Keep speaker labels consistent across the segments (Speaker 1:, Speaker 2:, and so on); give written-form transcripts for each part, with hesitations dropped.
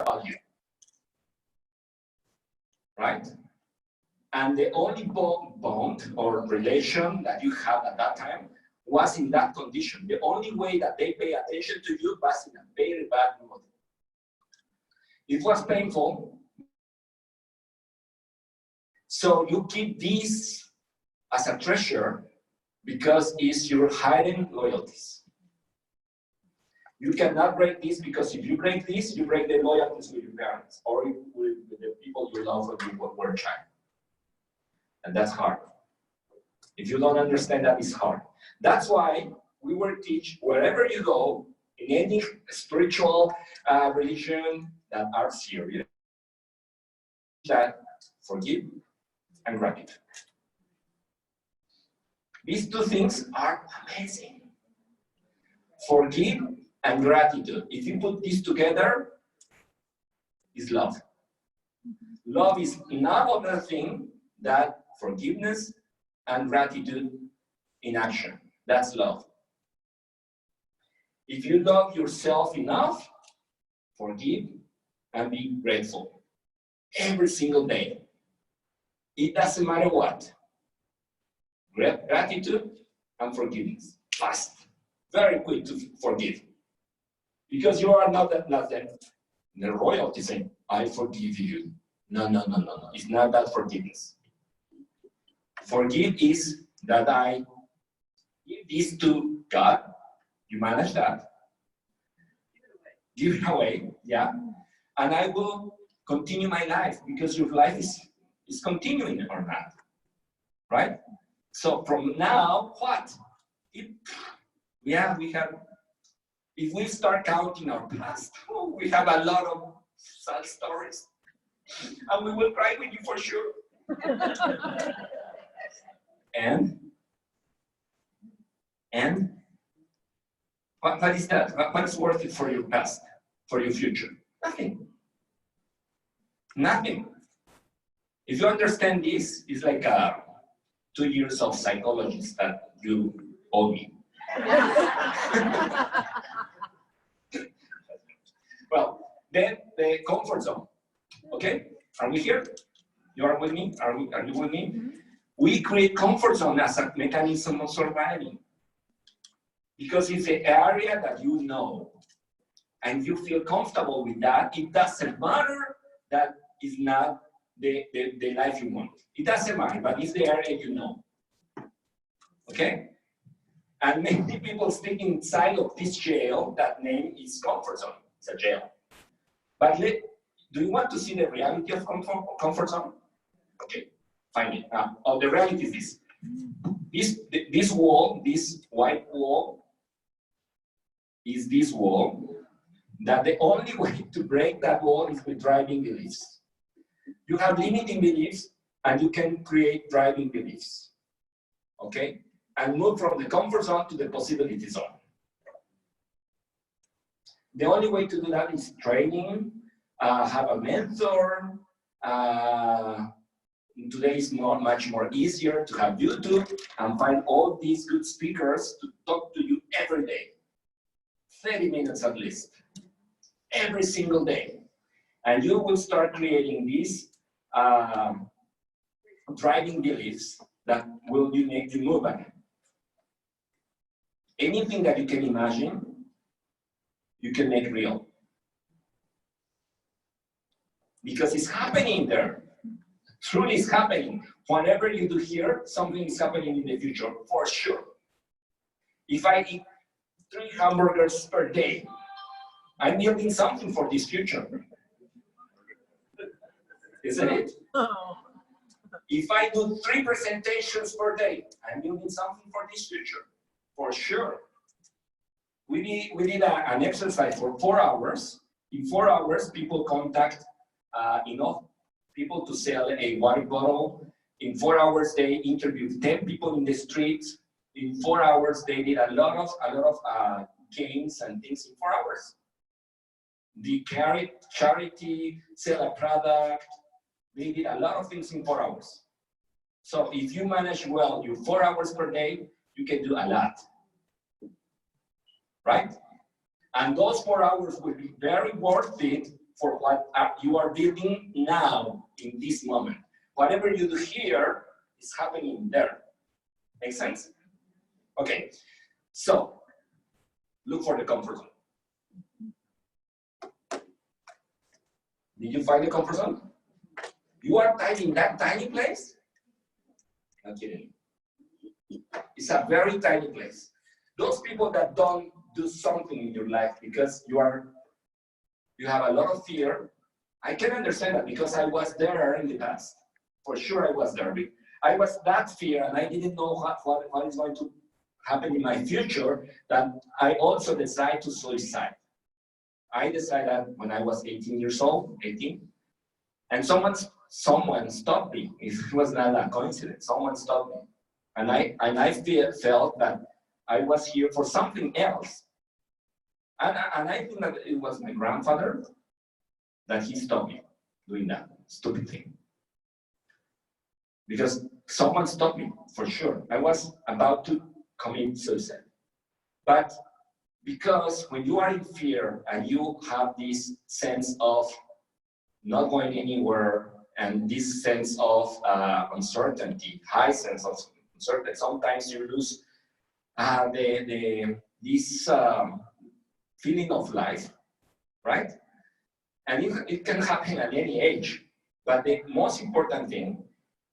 Speaker 1: about you, right? And the only bond or relation that you had at that time was in that condition. The only way that they pay attention to you was in a very bad mood. It was painful. So you keep this as a treasure because it's your hidden loyalties. You cannot break this, because if you break this, you break the loyalties with your parents or with the people you love when you were a child. And that's hard. If you don't understand that, it's hard. That's why we will teach wherever you go, in any spiritual religion that are serious, that forgive and gratitude. These two things are amazing. Forgive and gratitude. If you put these together, is love. Love is none other thing than forgiveness and gratitude in action. That's love. If you love yourself enough, forgive and be grateful. Every single day. It doesn't matter what. Gratitude and forgiveness. Fast. Very quick to forgive. Because you are not that the royalty saying, I forgive you. No. It's not that forgiveness. Forgive is that I give this to God. You manage that. Give it away, yeah. And I will continue my life, because your life is continuing or not. Right? So from now, what? We have, if we start counting our past, we have a lot of sad stories. And we will cry with you for sure. And what is that? What is worth it for your past, for your future? Nothing. Nothing. If you understand this, it's like 2 years of psychologist that you owe me. Well, then the comfort zone. Okay, are we here? You are with me? Are you with me? Mm-hmm. We create comfort zone as a mechanism of surviving, because it's the area that you know, and you feel comfortable with that. It doesn't matter that is not the life you want. It doesn't matter, but it's the area you know. Okay? And many people stick inside of this jail. That name is comfort zone. It's a jail. But do you want to see the reality of comfort zone? Okay, find it. The reality is this. This wall, this white wall, is this wall. That the only way to break that wall is with driving beliefs. You have limiting beliefs, and you can create driving beliefs. Okay? And move from the comfort zone to the possibility zone. The only way to do that is training, have a mentor. Today is much more easier to have YouTube and find all these good speakers to talk to you every day. 30 minutes at least, every single day. And you will start creating these driving beliefs that will make you move again. Anything that you can imagine, you can make real. Because it's happening there. Truly it's happening. Whenever you do here, something is happening in the future, for sure. If I eat 3 hamburgers per day, I'm building something for this future. Isn't it? If I do 3 presentations per day, I'm building something for this future. For sure. We did an exercise for 4 hours. In 4 hours, people contact enough people to sell a water bottle. In 4 hours, they interviewed 10 people in the streets. In 4 hours, they did a lot of games and things in 4 hours. The charity, sell a product. They did a lot of things in 4 hours. So if you manage well your 4 hours per day, you can do a lot. Right? And those 4 hours will be very worth it for what you are building now in this moment. Whatever you do here is happening there. Make sense? Okay, so look for the comfort zone. Did you find the comfort zone? You are tied in that tiny place? Not kidding. It's a very tiny place. Those people that don't do something in your life because you have a lot of fear, I can understand that because I was there in the past. For sure I was there. I was that fear and I didn't know what is going to happen in my future that I also decided to suicide. I decided when I was 18 years old, 18, and someone stopped me. It was not a coincidence. Someone stopped me. And I felt that I was here for something else. And I think that it was my grandfather that he stopped me doing that stupid thing. Because someone stopped me, for sure. I was about to commit suicide. But because when you are in fear and you have this sense of not going anywhere and this sense of uncertainty, high sense of uncertainty, sometimes you lose this feeling of life, right? And it can happen at any age. But the most important thing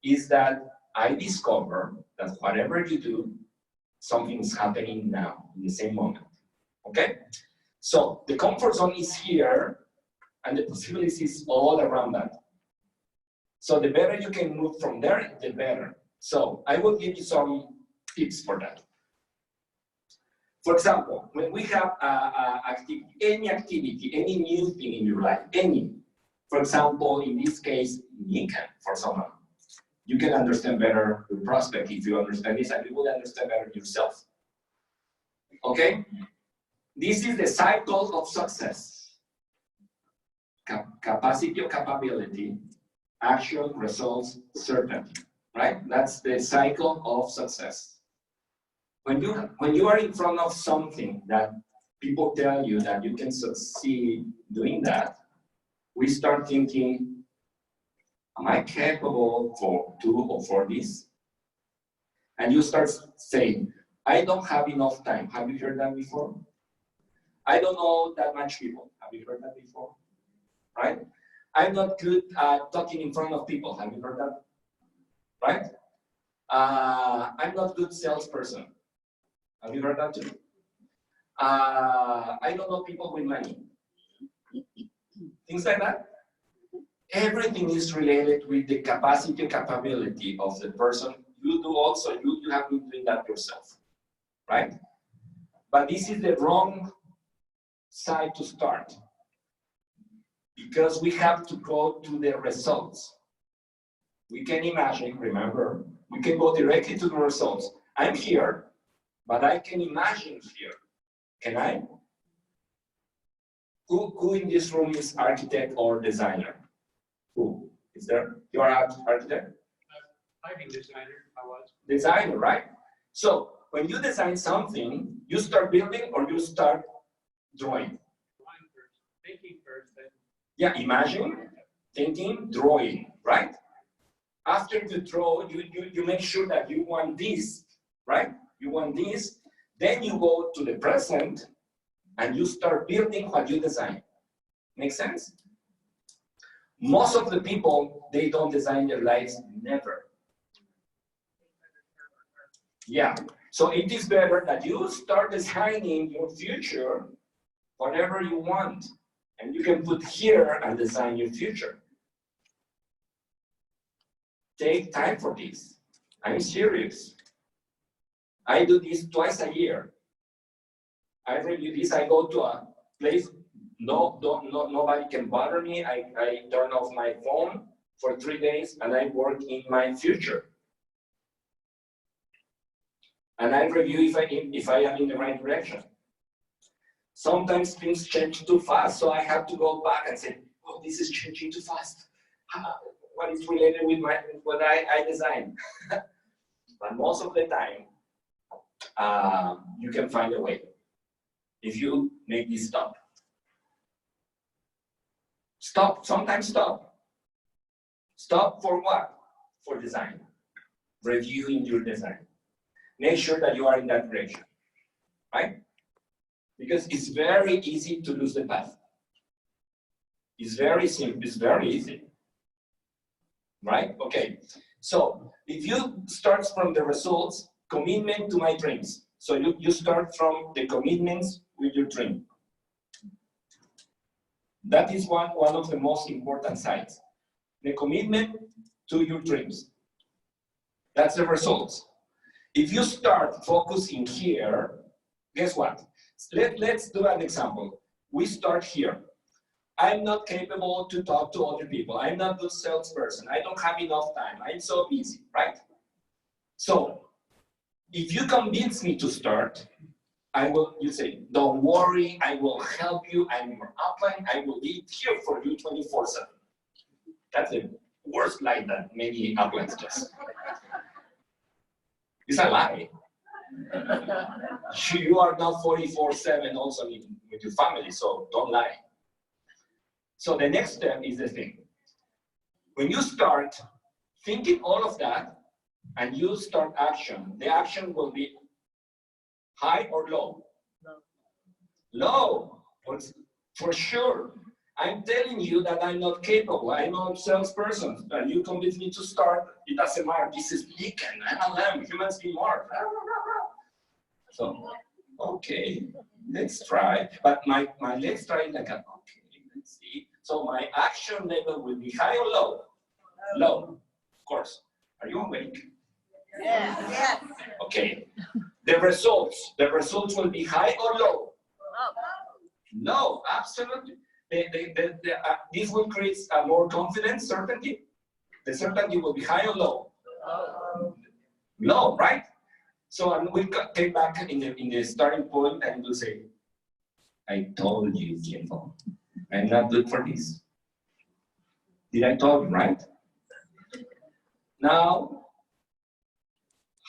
Speaker 1: is that I discover that whatever you do, something is happening now in the same moment. Okay? So the comfort zone is here and the possibilities is all around that. So the better you can move from there, the better. So I will give you some tips for that. For example, when we have any activity, any new thing in your life, for example, in this case, Nika, for someone, you can understand better the prospect if you understand this, and you will understand better yourself. Okay? This is the cycle of success. Capacity or capability, action, results, certainty, right? That's the cycle of success. When you are in front of something that people tell you that you can succeed doing that, we start thinking, am I capable for this? And you start saying, I don't have enough time. Have you heard that before? I don't know that much people. Have you heard that before? Right? I'm not good at talking in front of people. Have you heard that? Right? I'm not good salesperson. Have you heard that too? I don't know people with money. Things like that. Everything is related with the capacity and capability of the person. You do also, you have been doing that yourself, right? But this is the wrong side to start because we have to go to the results. We can imagine, remember, we can go directly to the results. I'm here, but I can imagine here. Can I? Who in this room is architect or designer? Who is there? You are an architect?
Speaker 2: I'm a designer. I was.
Speaker 1: Designer, right? So when you design something, you start building or you start drawing?
Speaker 2: Thinking first, then.
Speaker 1: Yeah, imagine, thinking, drawing, right? After you draw, you make sure that you want this, right? You want this, then you go to the present and you start building what you design. Make sense? Most of the people, they don't design their lives, never. Yeah, so it is better that you start designing your future, whatever you want, and you can put here and design your future. Take time for this. I'm serious. I do this twice a year. I review this, I go to a place, nobody can bother me. I turn off my phone for 3 days and I work in my future. And I review if I am in the right direction. Sometimes things change too fast, so I have to go back and say, oh, this is changing too fast. What is related with what I designed? But most of the time, you can find a way if you make this stop. Stop, sometimes stop. Stop for what? For design. Reviewing your design. Make sure that you are in that direction, right? Because it's very easy to lose the path. It's very simple, it's very easy, right? Okay, so if you start from the results, commitment to my dreams. So you start from the commitments with your dream. That is one of the most important sides. The commitment to your dreams. That's the results. If you start focusing here, guess what? Let's do an example. We start here. I'm not capable to talk to other people. I'm not a good salesperson. I don't have enough time. I'm so busy, right? So, if you convince me to start, you say, don't worry, I will help you. I'm your upline. I will be here for you 24/7. That's the worst lie that many uplines just. It's a lie. You are not 44/7 also with your family, so don't lie. So the next step is the thing. When you start thinking all of that and you start action, the action will be high or low? Low, for sure. I'm telling you that I'm not capable. I'm not a salesperson. And you convince me to start, it doesn't matter. This is Beacon, MLM, humans be more. So, okay, let's try. But my let's try like a, okay, let's see. So my action level will be high or low? Low, of course. Are you awake?
Speaker 3: Yes. Yes.
Speaker 1: Okay. The results will be high or low? Low, absolutely. This will create a more confidence, certainty. The certainty will be high or low? Low, right? So we came back in the starting point and we'll say, I told you, Jimbo, I'm not good for this. Did I tell you, right? Now,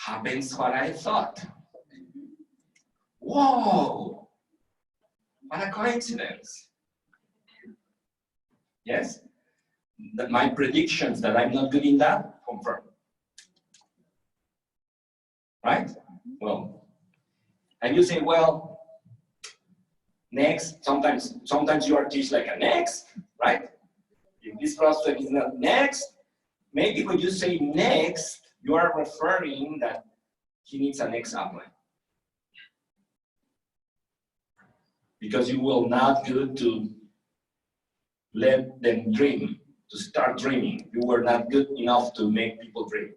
Speaker 1: happens what I thought. Whoa, what a coincidence. Yes? My predictions that I'm not good in that, confirmed. Right? Well, and you say, well, next, sometimes you are teach like a next, right? If this prospect is not next, maybe when you say next, you are referring that he needs a next upline. Because you will not good to let them dream, to start dreaming. You were not good enough to make people dream.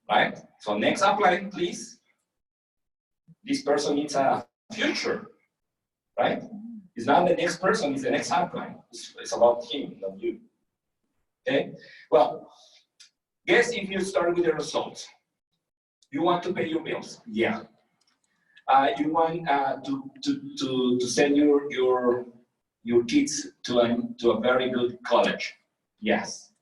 Speaker 1: Right? So next upline, please. This person needs a future, right? It's not the next person, it's the next upline. It's about him, not you. Okay? Well, guess if you start with the results. You want to pay your bills? Yeah. You want to send your kids to a very good college? Yes.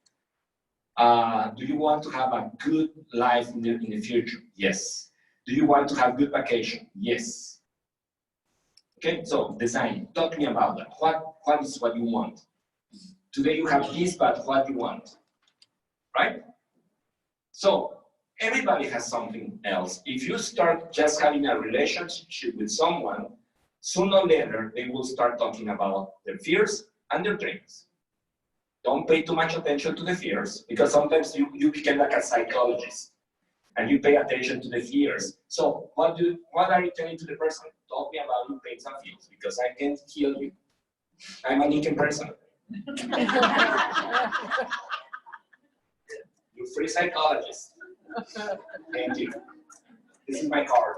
Speaker 1: Do you want to have a good life in the future? Yes. Do you want to have good vacation? Yes. Okay, so design. Talk to me about that. What is what you want? Today you have this, but what do you want? Right? So everybody has something else. If you start just having a relationship with someone, sooner or later they will start talking about their fears and their dreams. Don't pay too much attention to the fears, because sometimes you become like a psychologist and you pay attention to the fears. So what are you telling to the person? Talk me about your pains and fears, because I can't heal you. I'm a Nican person. You're free psychologist. Thank you. This is my card.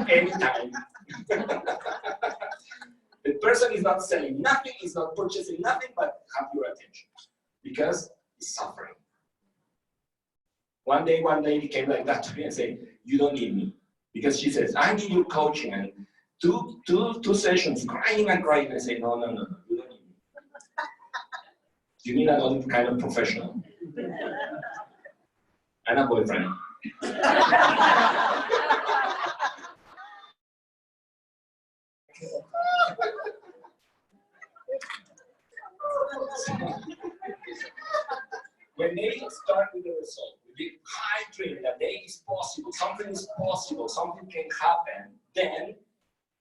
Speaker 1: Anytime. The person is not selling nothing, is not purchasing nothing, but have your attention, because he's suffering. One day, one lady came like that to me and said, you don't need me. Because she says, I need your coaching. And two sessions, crying and crying. I say, no, you don't need me. You need another kind of professional. And a boyfriend. When they start with the result, with the high dream that they is possible, something can happen, then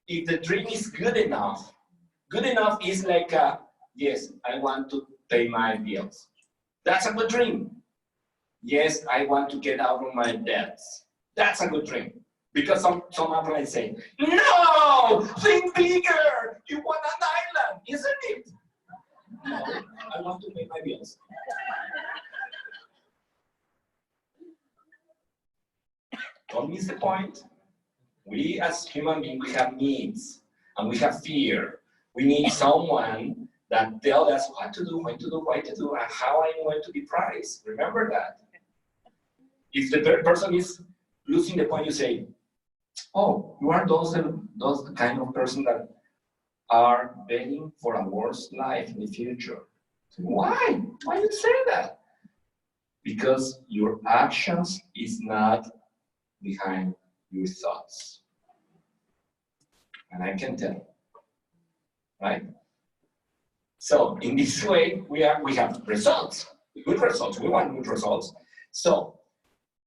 Speaker 1: if the dream is good enough is like, yes, I want to pay my bills. That's a good dream. Yes, I want to get out of my debts. That's a good dream. Because some people say, no, think bigger. You want an island, isn't it? No, I want to pay my bills. Don't miss the point. We as human beings, we have needs and we have fear. We need someone that tells us what to do, when to do, why to do, and how I'm going to be prized. Remember that. If the person is losing the point, you say, oh, you are those kind of person that are begging for a worse life in the future. Why? Why do you say that? Because your actions is not behind your thoughts. And I can tell, right? So in this way, we have results, good results. We want good results. So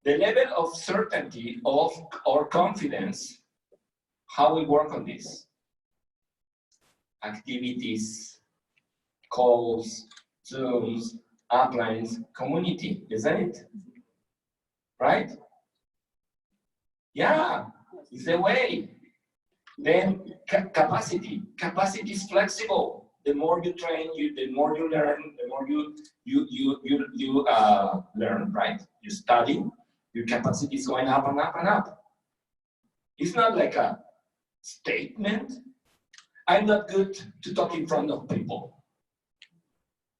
Speaker 1: the level of certainty of our confidence, how we work on this. Activities, calls, Zooms, uplines, community, isn't it? Right? Yeah, it's the way. Then capacity. Capacity is flexible. The more you train, the more you learn, the more you learn, right? You study, your capacity is going up and up and up. It's not like a statement. I'm not good to talk in front of people.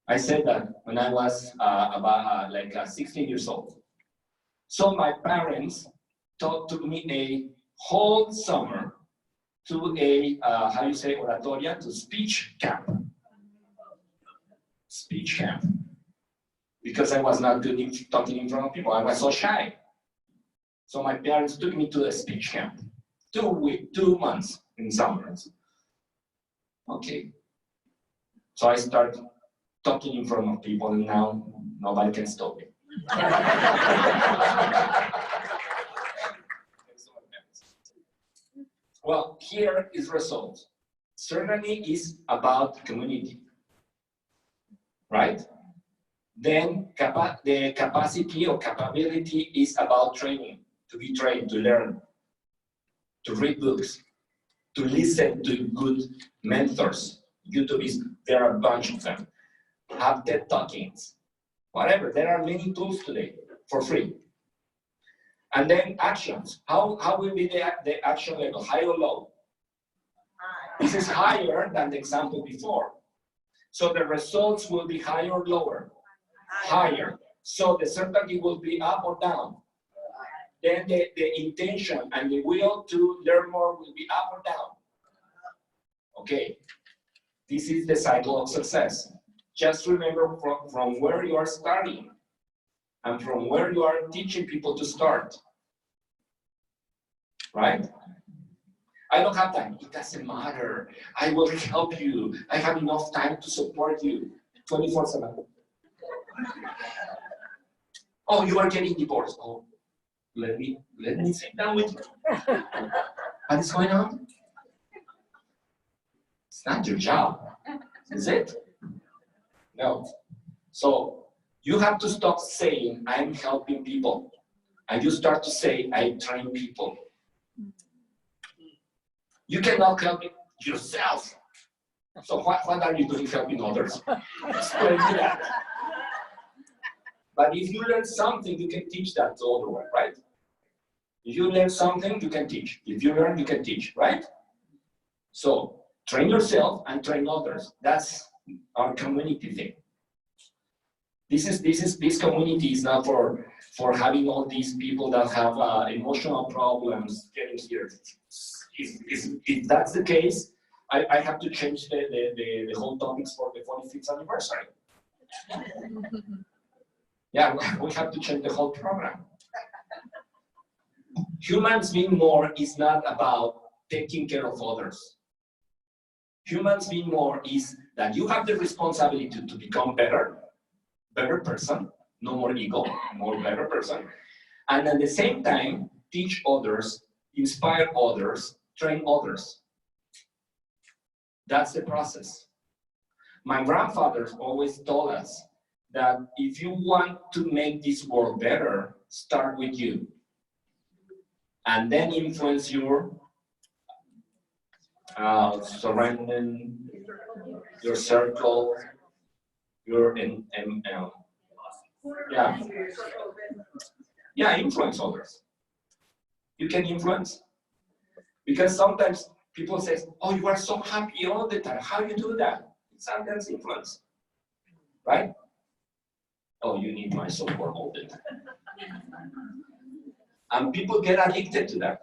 Speaker 1: I said that when I was about 16 years old. So my parents took me a whole summer to a, how you say, oratoria, to speech camp. Speech camp. Because I was not good in talking in front of people. I was so shy. So my parents took me to the speech camp. 2 months in summers. Okay. So I start talking in front of people, and now nobody can stop me. Well, here is results. Certainty is about community, right? Then the capacity or capability is about training, to be trained, to learn, to read books, to listen to good mentors. YouTube there are a bunch of them. Have TED Talkings, whatever. There are many tools today for free. And then actions. How will be the action level, high or low? This is higher than the example before. So the results will be higher or lower? Higher. So the certainty will be up or down? Then the intention and the will to learn more will be up or down? Okay. This is the cycle of success. Just remember from where you are starting and from where you are teaching people to start. Right? I don't have time. It doesn't matter. I will help you. I have enough time to support you 24/7. Oh, you are getting divorced. Oh, let me sit down with you. What is going on? It's not your job, is it? No. So you have to stop saying, I'm helping people. And you start to say, I train people. You cannot help yourself. So what are you doing helping others? Explain me that. But if you learn something, you can teach that to others, right? If you learn something, you can teach. If you learn, you can teach, right? So train yourself and train others. That's our community thing. This community is not for having all these people that have emotional problems getting here. If that's the case, I have to change the whole topics for the 45th anniversary. Yeah, we have to change the whole program. Humans being more is not about taking care of others. Humans being more is that you have the responsibility to become better person, no more ego, more better person, and at the same time, teach others, inspire others, train others. That's the process. My grandfather always told us that if you want to make this world better, start with you. And then influence your surrounding, your circle, your influence others. You can influence. Because sometimes people say, oh, you are so happy all the time. How do you do that? It's sometimes influence, right? Oh, you need my support all the time. And people get addicted to that.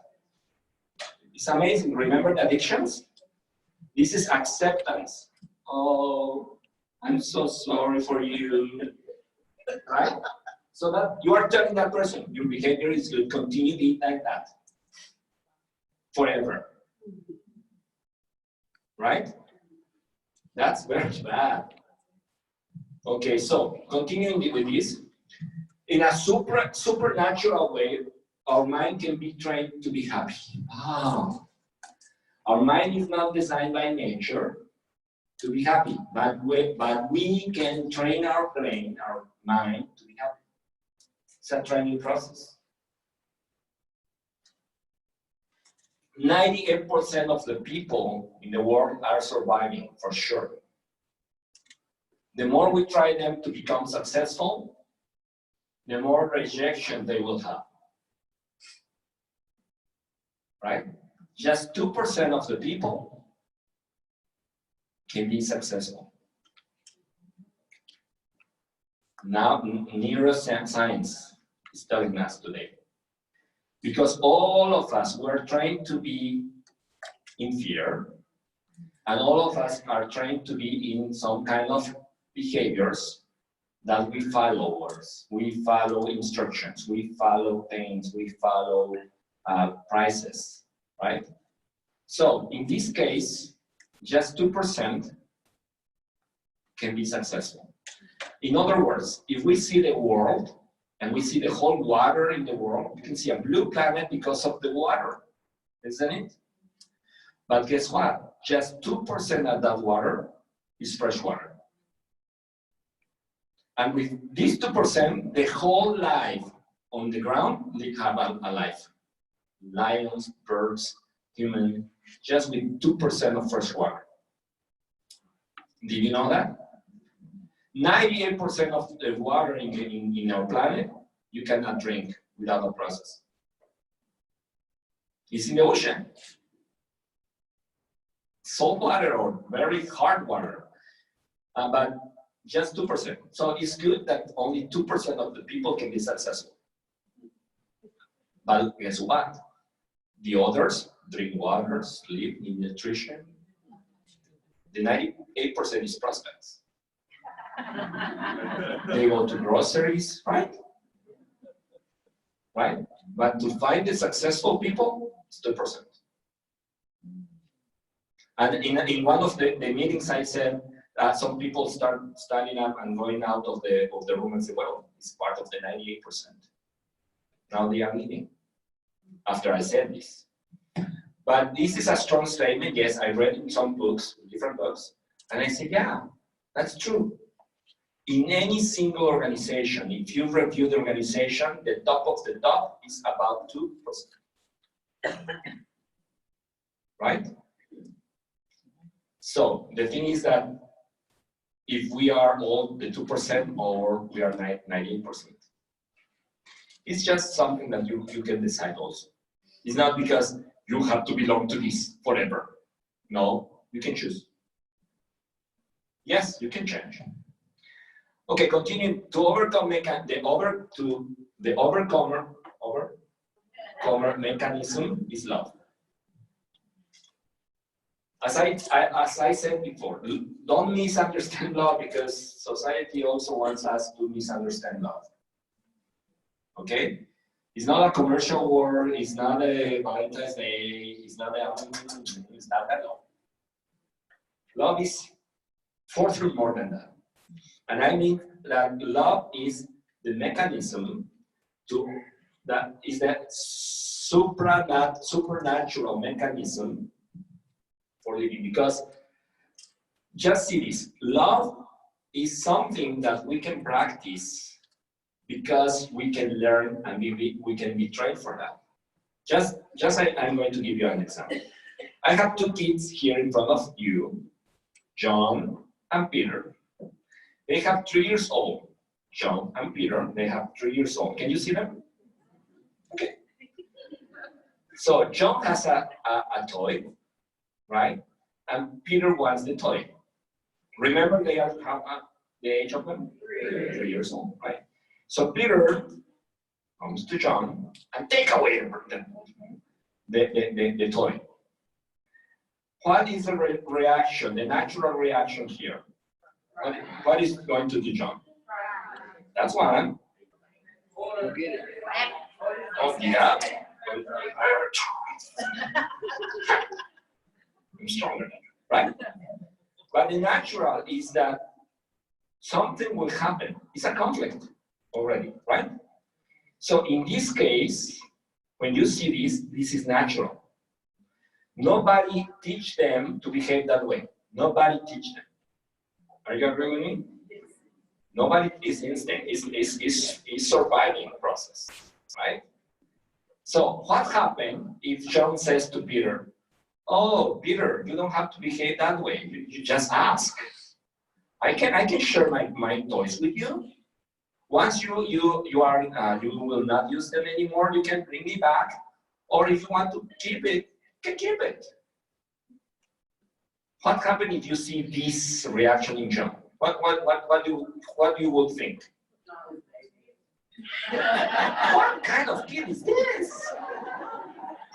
Speaker 1: It's amazing. Remember the addictions? This is acceptance. Oh, I'm so sorry for you, right? So that you are telling that person, your behavior is good, continue being like that. Forever. Right? That's very bad. Okay, so continuing with this, in a supernatural way, our mind can be trained to be happy. Wow. Our mind is not designed by nature to be happy, but we can train our brain, our mind, to be happy. It's a training process. 98% of the people in the world are surviving, for sure. The more we try them to become successful, the more rejection they will have. Right? Just 2% of the people can be successful. Now, neuroscience is telling us today. Because all of us were trained to be in fear, and all of us are trained to be in some kind of behaviors that we follow words. We follow instructions, we follow things, we follow prices, right? So in this case, just 2% can be successful. In other words, if we see the world and we see the whole water in the world, we can see a blue planet because of the water, isn't it? But guess what? Just 2% of that water is fresh water. And with these 2%, the whole life on the ground, they have a life. Lions, birds, human, just with 2% of fresh water. Did you know that? 98% of the water in our planet, you cannot drink without a process. It's in the ocean. Salt water or very hard water, but just 2%. So it's good that only 2% of the people can be successful. But guess what? The others drink water, sleep, need nutrition. The 98% is prospects. They go to groceries, right? Right? But to find the successful people, it's 2%. And in one of the meetings, I said, some people start standing up and going out of the room and say, well, it's part of the 98%. Now they are leaving, after I said this. But this is a strong statement. Yes, I read in some books, different books, and I said, yeah, that's true. In any single organization, if you review the organization, the top of the top is about 2%. Right? So the thing is that if we are all the 2% or we are 98%, it's just something that you can decide also. It's not because you have to belong to this forever. No, you can choose. Yes, you can change. Okay, continue to overcome the overcomer mechanism is love. As I said before, don't misunderstand love because society also wants us to misunderstand love. Okay? It's not a commercial word, it's not a Valentine's Day, it's not that love. Love is Fourthly, more than that. And I mean that love is the mechanism that is the supernatural mechanism for living. Because just see this, love is something that we can practice because we can learn and we can be trained for that. I'm going to give you an example. I have two kids here in front of you, John and Peter. They have 3 years old. John and Peter, they have 3 years old. Can you see them? Okay. So John has a toy, right? And Peter wants the toy. Remember, they have the age of them? 3 years old, right? So Peter comes to John and take away the toy. What is the reaction, the natural reaction here? What is going to do John? That's one. Oh, yeah. I'm stronger, right? But the natural is that something will happen. It's a conflict already, right? So in this case, when you see this is natural. Nobody teach them to behave that way. Nobody teach them. Are you agree with me? Nobody is instinct. It's surviving process, right? So what happened if John says to Peter, "Oh, Peter, you don't have to behave that way. You just ask. I can share my toys with you. Once you will not use them anymore, you can bring me back. Or if you want to keep it, you can keep it." What happens if you see this reaction in John? What do you would think? What kind of kid is this?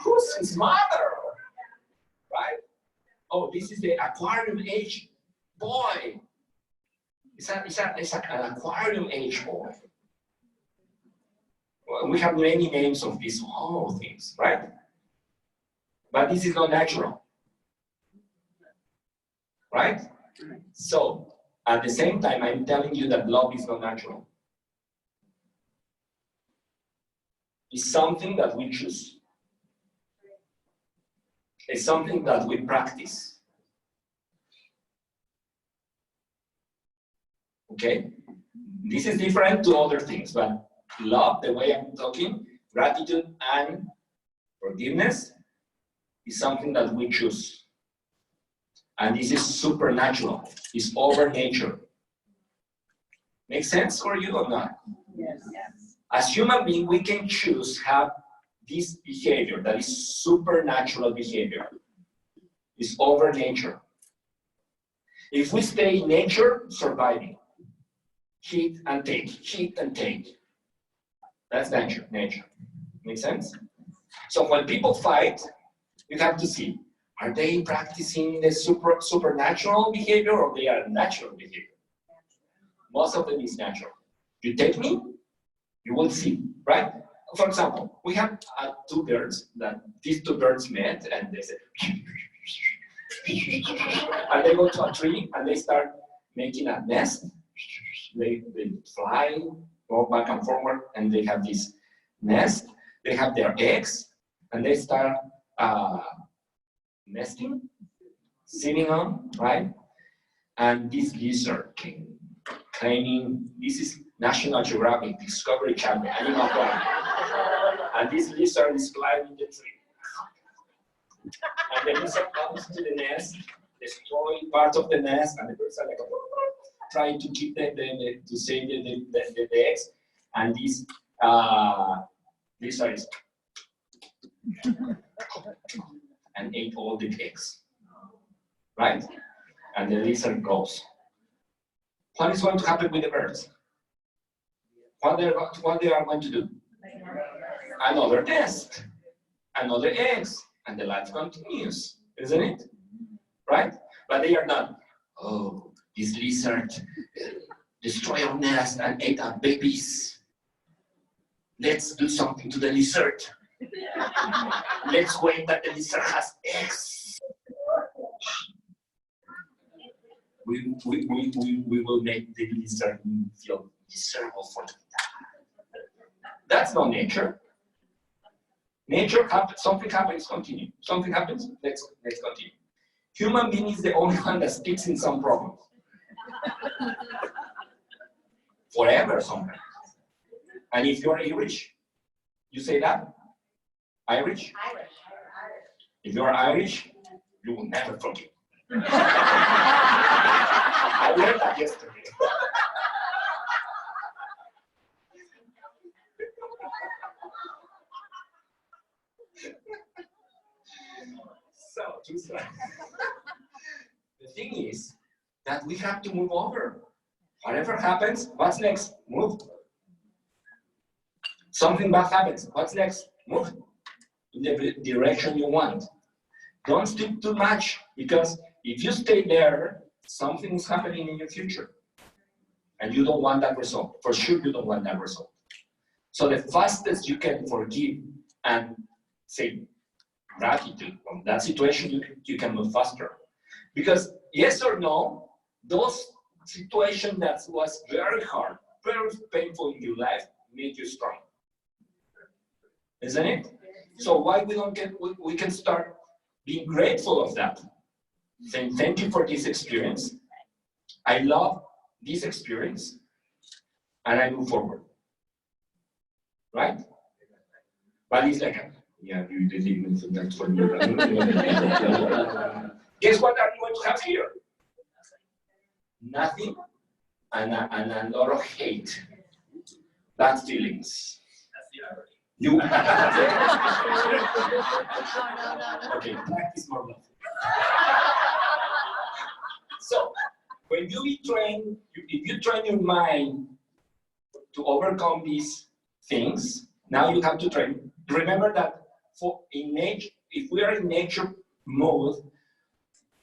Speaker 1: Who's his mother? Right? Oh, this is the aquarium age boy. It's an aquarium age boy. Well, we have many names of these whole things, right? But this is not natural. Right? So, at the same time, I'm telling you that love is not natural. It's something that we choose. It's something that we practice. Okay? This is different to other things, but love, the way I'm talking, gratitude and forgiveness is something that we choose. And this is supernatural. It's over nature. Make sense for you or not?
Speaker 3: Yes.
Speaker 1: As human beings, we can choose have this behavior that is supernatural behavior. It's over nature. If we stay in nature, surviving. Hit and take. That's nature. Make sense? So when people fight, you have to see, are they practicing the supernatural behavior or they are natural behavior? Most of them is natural. You take me, you will see, right? For example, we have two birds that these two birds met and they said, and they go to a tree and they start making a nest. They fly, go back and forward, and they have this nest. They have their eggs, and they start nesting, sitting on, right? And this lizard came claiming, this is National Geographic Discovery Channel, Animal Planet. And this lizard is climbing the tree. And the lizard comes to the nest, destroying part of the nest, and the birds are like, trying to keep to save the eggs. And this lizard is and ate all the eggs, right? And the lizard goes. What is going to happen with the birds? What they are going to do? Another nest, another eggs, and the life continues, isn't it? Right? But they are not. Oh, this lizard destroyed our nest and ate our babies. Let's do something to the lizard. Let's wait that the lizard has eggs. we will make the listener feel miserable for that. That's not nature. Nature happens, something happens, continue. Something happens, let's continue. Human being is the only one that sticks in some problems. Forever sometimes. And if you're Irish, you say that? Irish?
Speaker 3: Irish.
Speaker 1: If you're Irish, you will never forgive. I learned that yesterday. So, the thing is that we have to move over. Whatever happens, what's next? Move. Something bad happens, what's next? Move in the direction you want. Don't stick too much, because if you stay there, something is happening in your future. And you don't want that result. For sure, you don't want that result. So the fastest you can forgive and say gratitude on that situation, you can move faster. Because yes or no, those situations that was very hard, very painful in your life, made you strong. Isn't it? So why we can start being grateful of that. Saying thank you for this experience. I love this experience, and I move forward. Right? But it's like, yeah, you didn't even that for me. Guess what are you going to have here? Nothing, and a lot of hate, bad feelings. You. Okay, practice more love. So, when you train, if you train your mind to overcome these things, now you have to train. Remember that in nature, if we are in nature mode,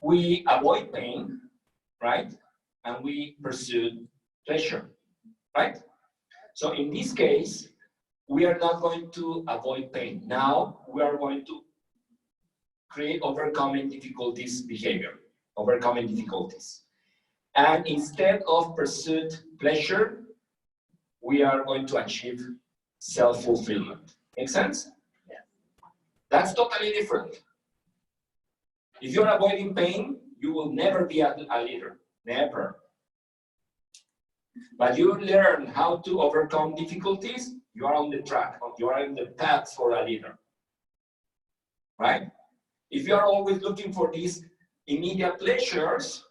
Speaker 1: we avoid pain, right? And we pursue pleasure, right? So in this case, we are not going to avoid pain. Now we are going to create overcoming difficulties behavior, overcoming difficulties. And instead of pursued pleasure, we are going to achieve self-fulfillment. Make sense? Yeah. That's totally different. If you're avoiding pain, you will never be a leader. Never. But you learn how to overcome difficulties, you are on the track, you are in the path for a leader. Right? If you are always looking for these immediate pleasures,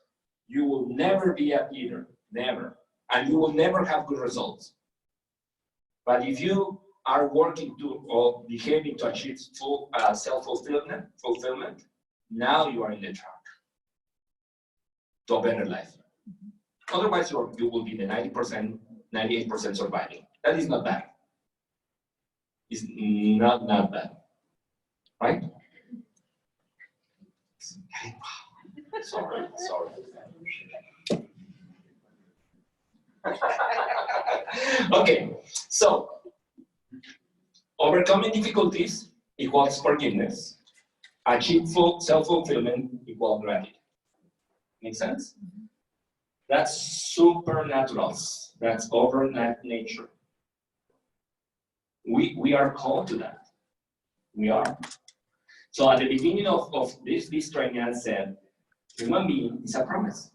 Speaker 1: you will never be a leader. Never. And you will never have good results. But if you are working to or behaving to achieve full self-fulfillment, now you are in the track to a better life. Otherwise, you will be the 90%, 98% surviving. That is not bad. It's not bad, right? Sorry. Okay, so overcoming difficulties equals forgiveness. Achieve full self-fulfillment equals gratitude. Make sense? That's supernatural. That's over nature. We are called to that. We are. So at the beginning of this training, I said, human being is a promise.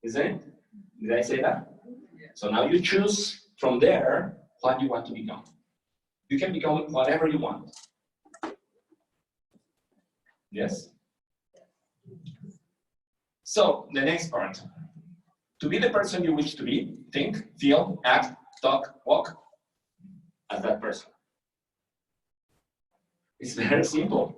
Speaker 1: Isn't it? Did I say that? Yeah. So now you choose from there what you want to become. You can become whatever you want. Yes? So the next part. To be the person you wish to be, think, feel, act, talk, walk as that person. It's very simple.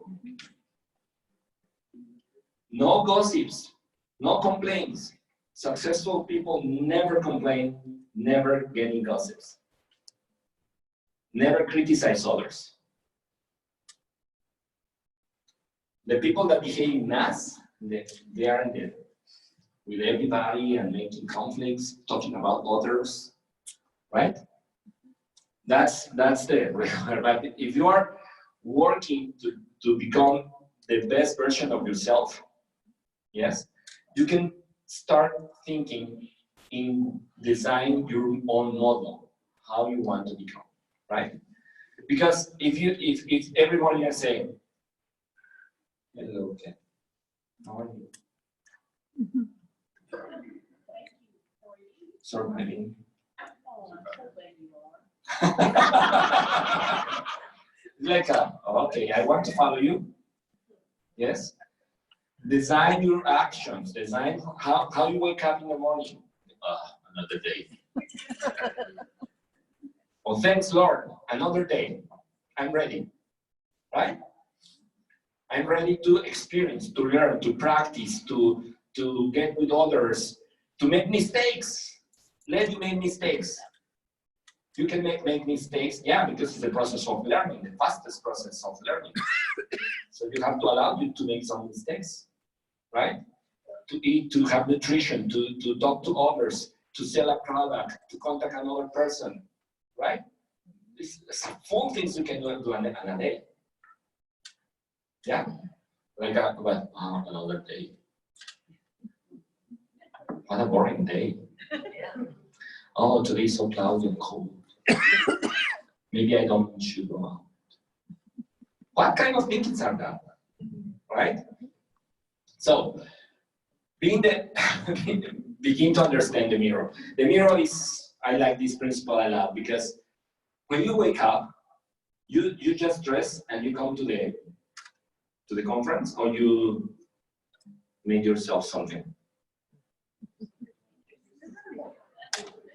Speaker 1: No gossips, no complaints. Successful people never complain, never get in gossips. Never criticize others. The people that behave in mass, they are in there with everybody and making conflicts, talking about others, right? That's the regular. But if you are working to become the best version of yourself, Yes, you can start thinking in design your own model, how you want to become, right? Because if everybody is saying, hello, Ken, how are you? Surviving. Like, okay, I want to follow you. Yes. Design your actions. Design how you wake up in the morning. Another day. Oh, thanks, Lord. Another day. I'm ready. Right? I'm ready to experience, to learn, to practice, to get with others, to make mistakes. Let you make mistakes. You can make mistakes, yeah, because it's the process of learning, the fastest process of learning. So you have to allow you to make some mistakes, right? To eat, to have nutrition, to talk to others, to sell a product, to contact another person, right? It's full things you can do in a day. Yeah, like another day. What a boring day. Oh, today's so cloudy and cold. Maybe I don't should go out. What kind of thinkings are that? Right? So, begin to understand the mirror. The mirror is, I like this principle a lot because when you wake up, you just dress and you come to the conference, or you make yourself something.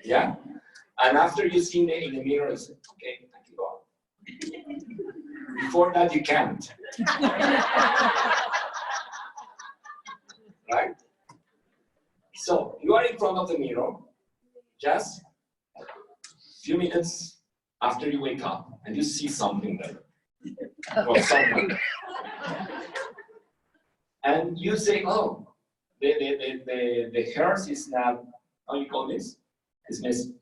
Speaker 1: Yeah? And after you see in the mirror, you say, okay, I can go out. Before that, you can't. Right? So, you are in front of the mirror, just a few minutes after you wake up, and you see something there, or someone. And you say, oh, the hairs is not, how you call this? It's messy.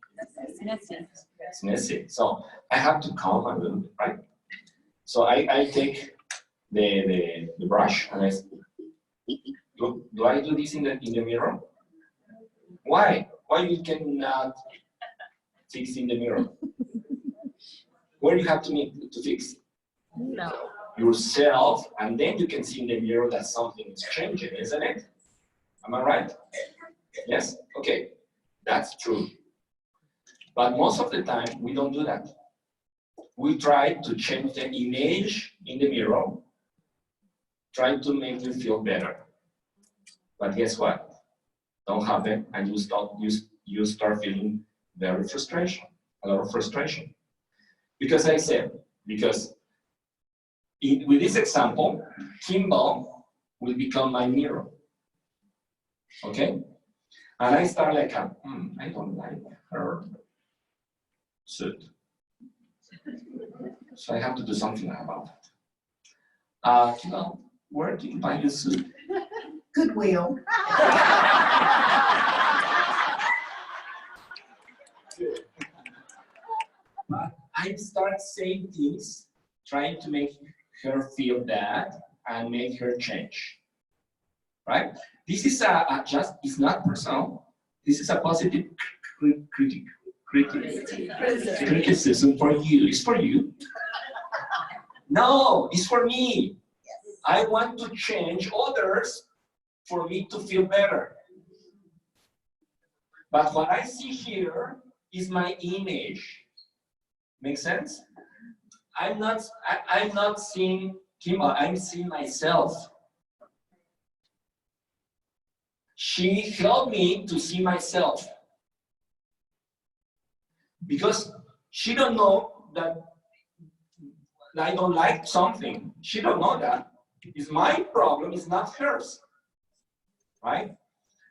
Speaker 3: It's messy.
Speaker 1: It's messy. So I have to calm a little bit, right? So I take the brush and I say, do I do this in the mirror? Why? Why you cannot fix in the mirror? Where you have to fix?
Speaker 3: No.
Speaker 1: Yourself, and then you can see in the mirror that something is changing, isn't it? Am I right? Yes? Okay, that's true. But most of the time, we don't do that. We try to change the image in the mirror, try to make you feel better. But guess what? Don't happen, and you start feeling a lot of frustration. Because I said, with this example, Kimball will become my mirror. Okay? And I start like, I don't like her suit. So I have to do something about that. Where do you buy your suit?
Speaker 3: Goodwill.
Speaker 1: I start saying things, trying to make her feel bad and make her change. Right? This is it's not personal. This is a positive criticism for you. It's for you. No, it's for me. I want to change others for me to feel better. But what I see here is my image. Make sense? I'm not seeing Kim, I'm seeing myself. She helped me to see myself. Because she don't know that I don't like something. She don't know that. It's my problem, it's not hers. Right?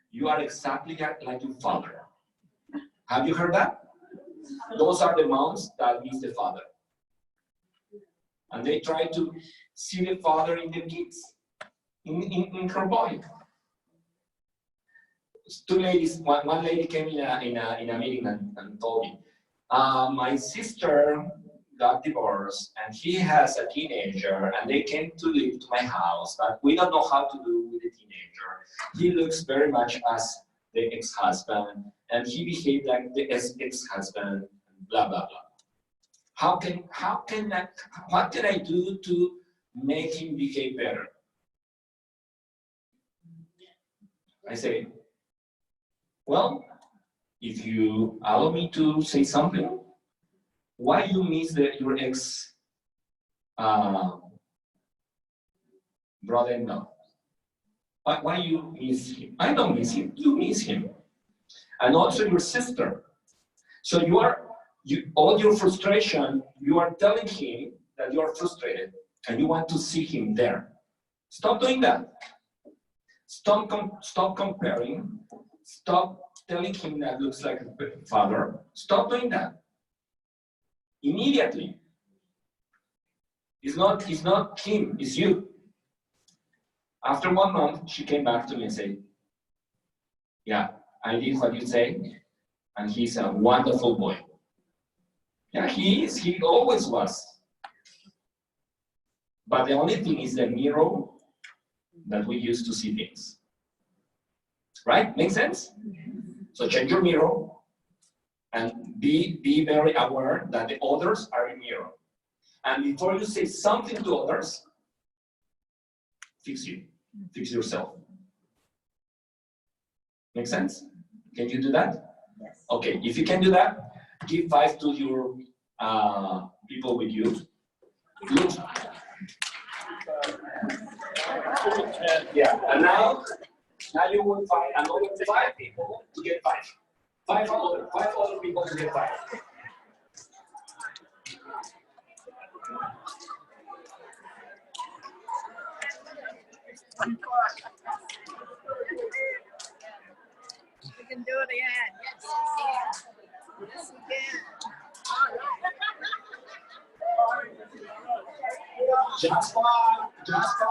Speaker 1: You are exactly like your father. Have you heard that? Those are the moms that miss the father. And they try to see the father in the kids, in her boy. Two ladies, one lady came in a meeting and told me, my sister got divorced and he has a teenager and they came to live to my house, but we don't know how to do with the teenager. He looks very much as the ex-husband and he behaved like the ex-husband, blah, blah, blah. What can I do to make him behave better? I say, well, if you allow me to say something, why you miss your ex brother-in-law? Why you miss him? I don't miss him. You miss him, and also your sister. So all your frustration. You are telling him that you are frustrated and you want to see him there. Stop doing that. Stop comparing. Stop telling him that looks like a father. Stop doing that. Immediately. It's not him, it's you. After 1 month, she came back to me and said, yeah, I did what you say, and he's a wonderful boy. Yeah, he is, he always was. But the only thing is the mirror that we use to see things. Right? Make sense? So change your mirror and be very aware that the others are a mirror. And before you say something to others, fix yourself. Make sense? Can you do that?
Speaker 3: Yes.
Speaker 1: Okay, if you can do that, give 5 to your people with you. Look. Yeah, and now you will find another 5 people to get 5. 5 other people to get 5.
Speaker 3: We can do it again. Yes, yes, we can.
Speaker 1: Just 5. Just 5.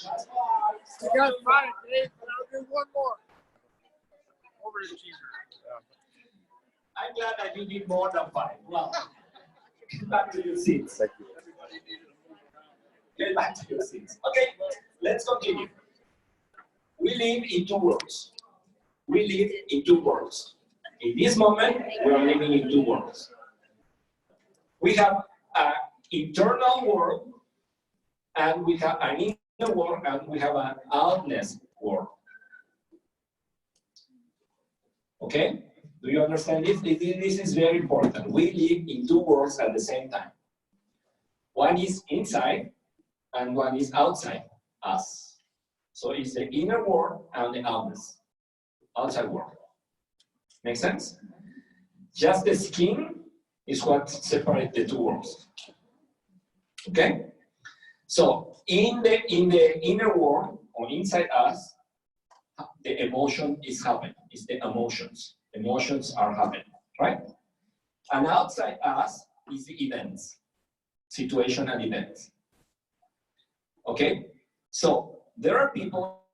Speaker 1: Just 5.
Speaker 2: You got 5, Dave, but I'll do 1 more. Overachiever.
Speaker 1: I'm glad that you did more than 5. Well, get back to your seats.
Speaker 4: Thank you.
Speaker 1: Get back to your seats. Okay, let's continue. We live in 2 worlds. We live in 2 worlds. In this moment, we are living in 2 worlds. We have an internal world, and we have an inner world, and we have an outness world. Okay? Do you understand this? This is very important. We live in 2 worlds at the same time. One is inside, and one is outside us. So it's the inner world and the outside world. Make sense? Just the skin is what separates the 2 worlds. Okay? So in the inner world or inside us, the emotion is happening. It's the emotions. Emotions are happening, right? And outside us is the events, situation and events. Okay? So there are people,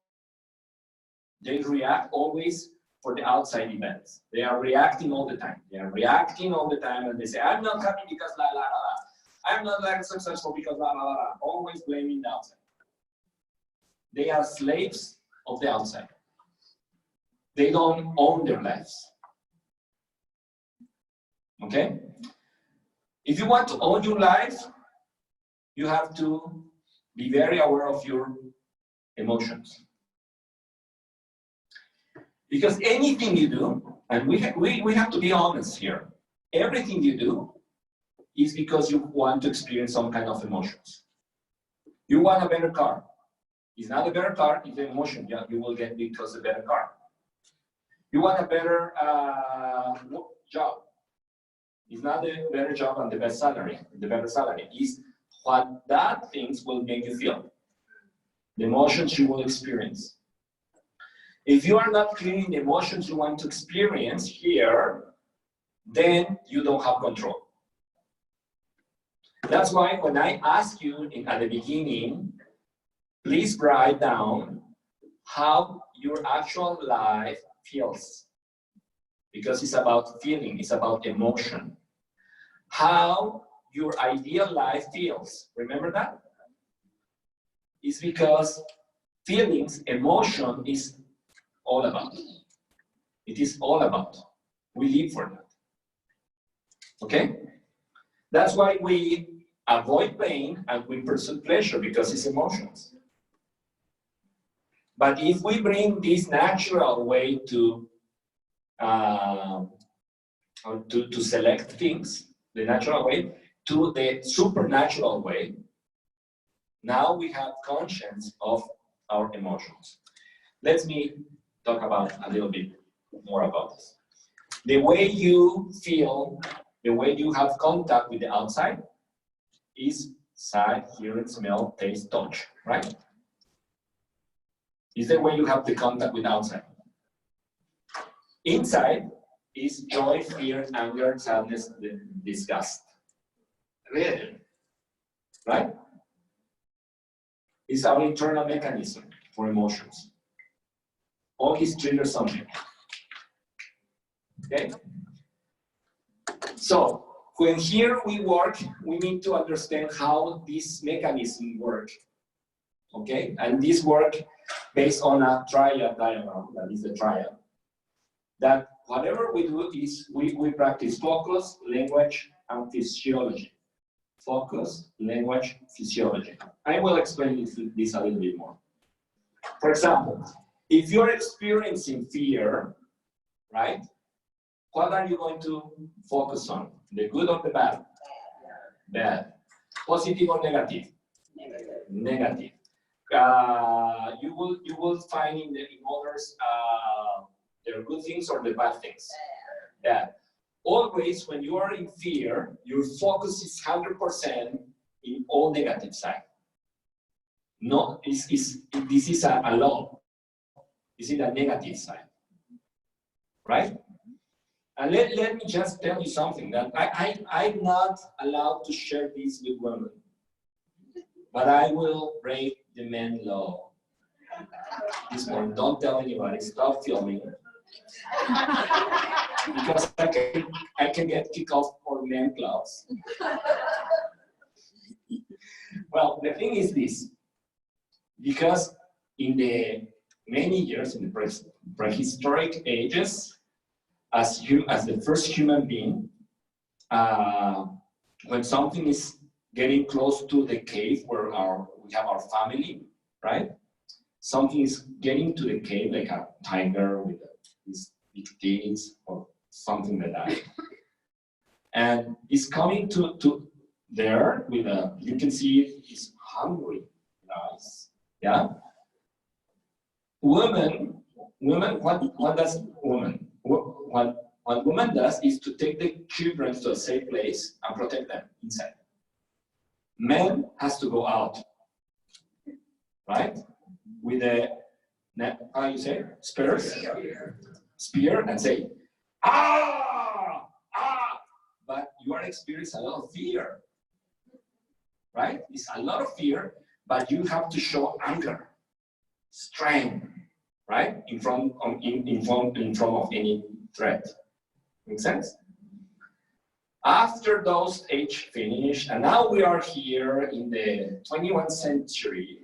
Speaker 1: they react always for the outside events. They are reacting all the time. They are reacting all the time and they say, I'm not happy because la la la la. I'm not like successful because la la la la. Always blaming the outside. They are slaves of the outside. They don't own their lives. Okay? If you want to own your life, you have to be very aware of your emotions. Because anything you do, and we have to be honest here, everything you do is because you want to experience some kind of emotions. You want a better car. It's not a better car, it's an emotion you will get because of a better car. You want a better job. It's not the better job and the best salary. The better salary is what that things will make you feel. The emotions you will experience. If you are not clearing the emotions you want to experience here, then you don't have control. That's why when I ask you at the beginning, please write down how your actual life feels. because it's about feeling, it's about emotion. How your ideal life feels. Remember that? It's because feelings, emotion is all about. It is all about. We live for that. Okay? That's why we avoid pain and we pursue pleasure, because it's emotions. But if we bring this natural way to select things, the natural way, to the supernatural way, now we have conscience of our emotions. Let me talk about a little bit more about this. The way you feel, the way you have contact with the outside is sight, hearing, smell, taste, touch, right? Is the way you have the contact with outside. Inside is joy, fear, anger, sadness, disgust. Really? Right? It's our internal mechanism for emotions. Always trigger something. Okay? So, when here we work, we need to understand how this mechanism works. Okay? And this work based on a triad diagram, that is the triad. That whatever we do is we practice focus, language, and physiology. Focus, language, physiology. I will explain this a little bit more. For example, if you're experiencing fear, right? What are you going to focus on? The good or the bad? Bad. Positive or negative? Negative. You will find in others the good things or the bad things. Bad. Always, when you are in fear, your focus is 100% in all negative side. No, this is a law. This is a negative side, right? And let me just tell you something, that I'm not allowed to share this with women, but I will break the men law. This one, don't tell anybody, stop filming. Because I can get kicked off for men clubs. Well, the thing is this, because in the many years, in the prehistoric ages, as the first human being, when something is getting close to the cave where we have our family, right? Something is getting to the cave, like a tiger with these big teeth or something like that. And it's coming to there with you can see he's hungry, guys. Yeah? Women, what does woman? What woman does is to take the children to a safe place and protect them inside. Men has to go out, right? With a, how you say, spear, and say, ah, ah. But you are experiencing a lot of fear, right? It's a lot of fear, but you have to show anger, strength, right? In front of any threat. Make sense? After those age finished, and now we are here in the 21st century,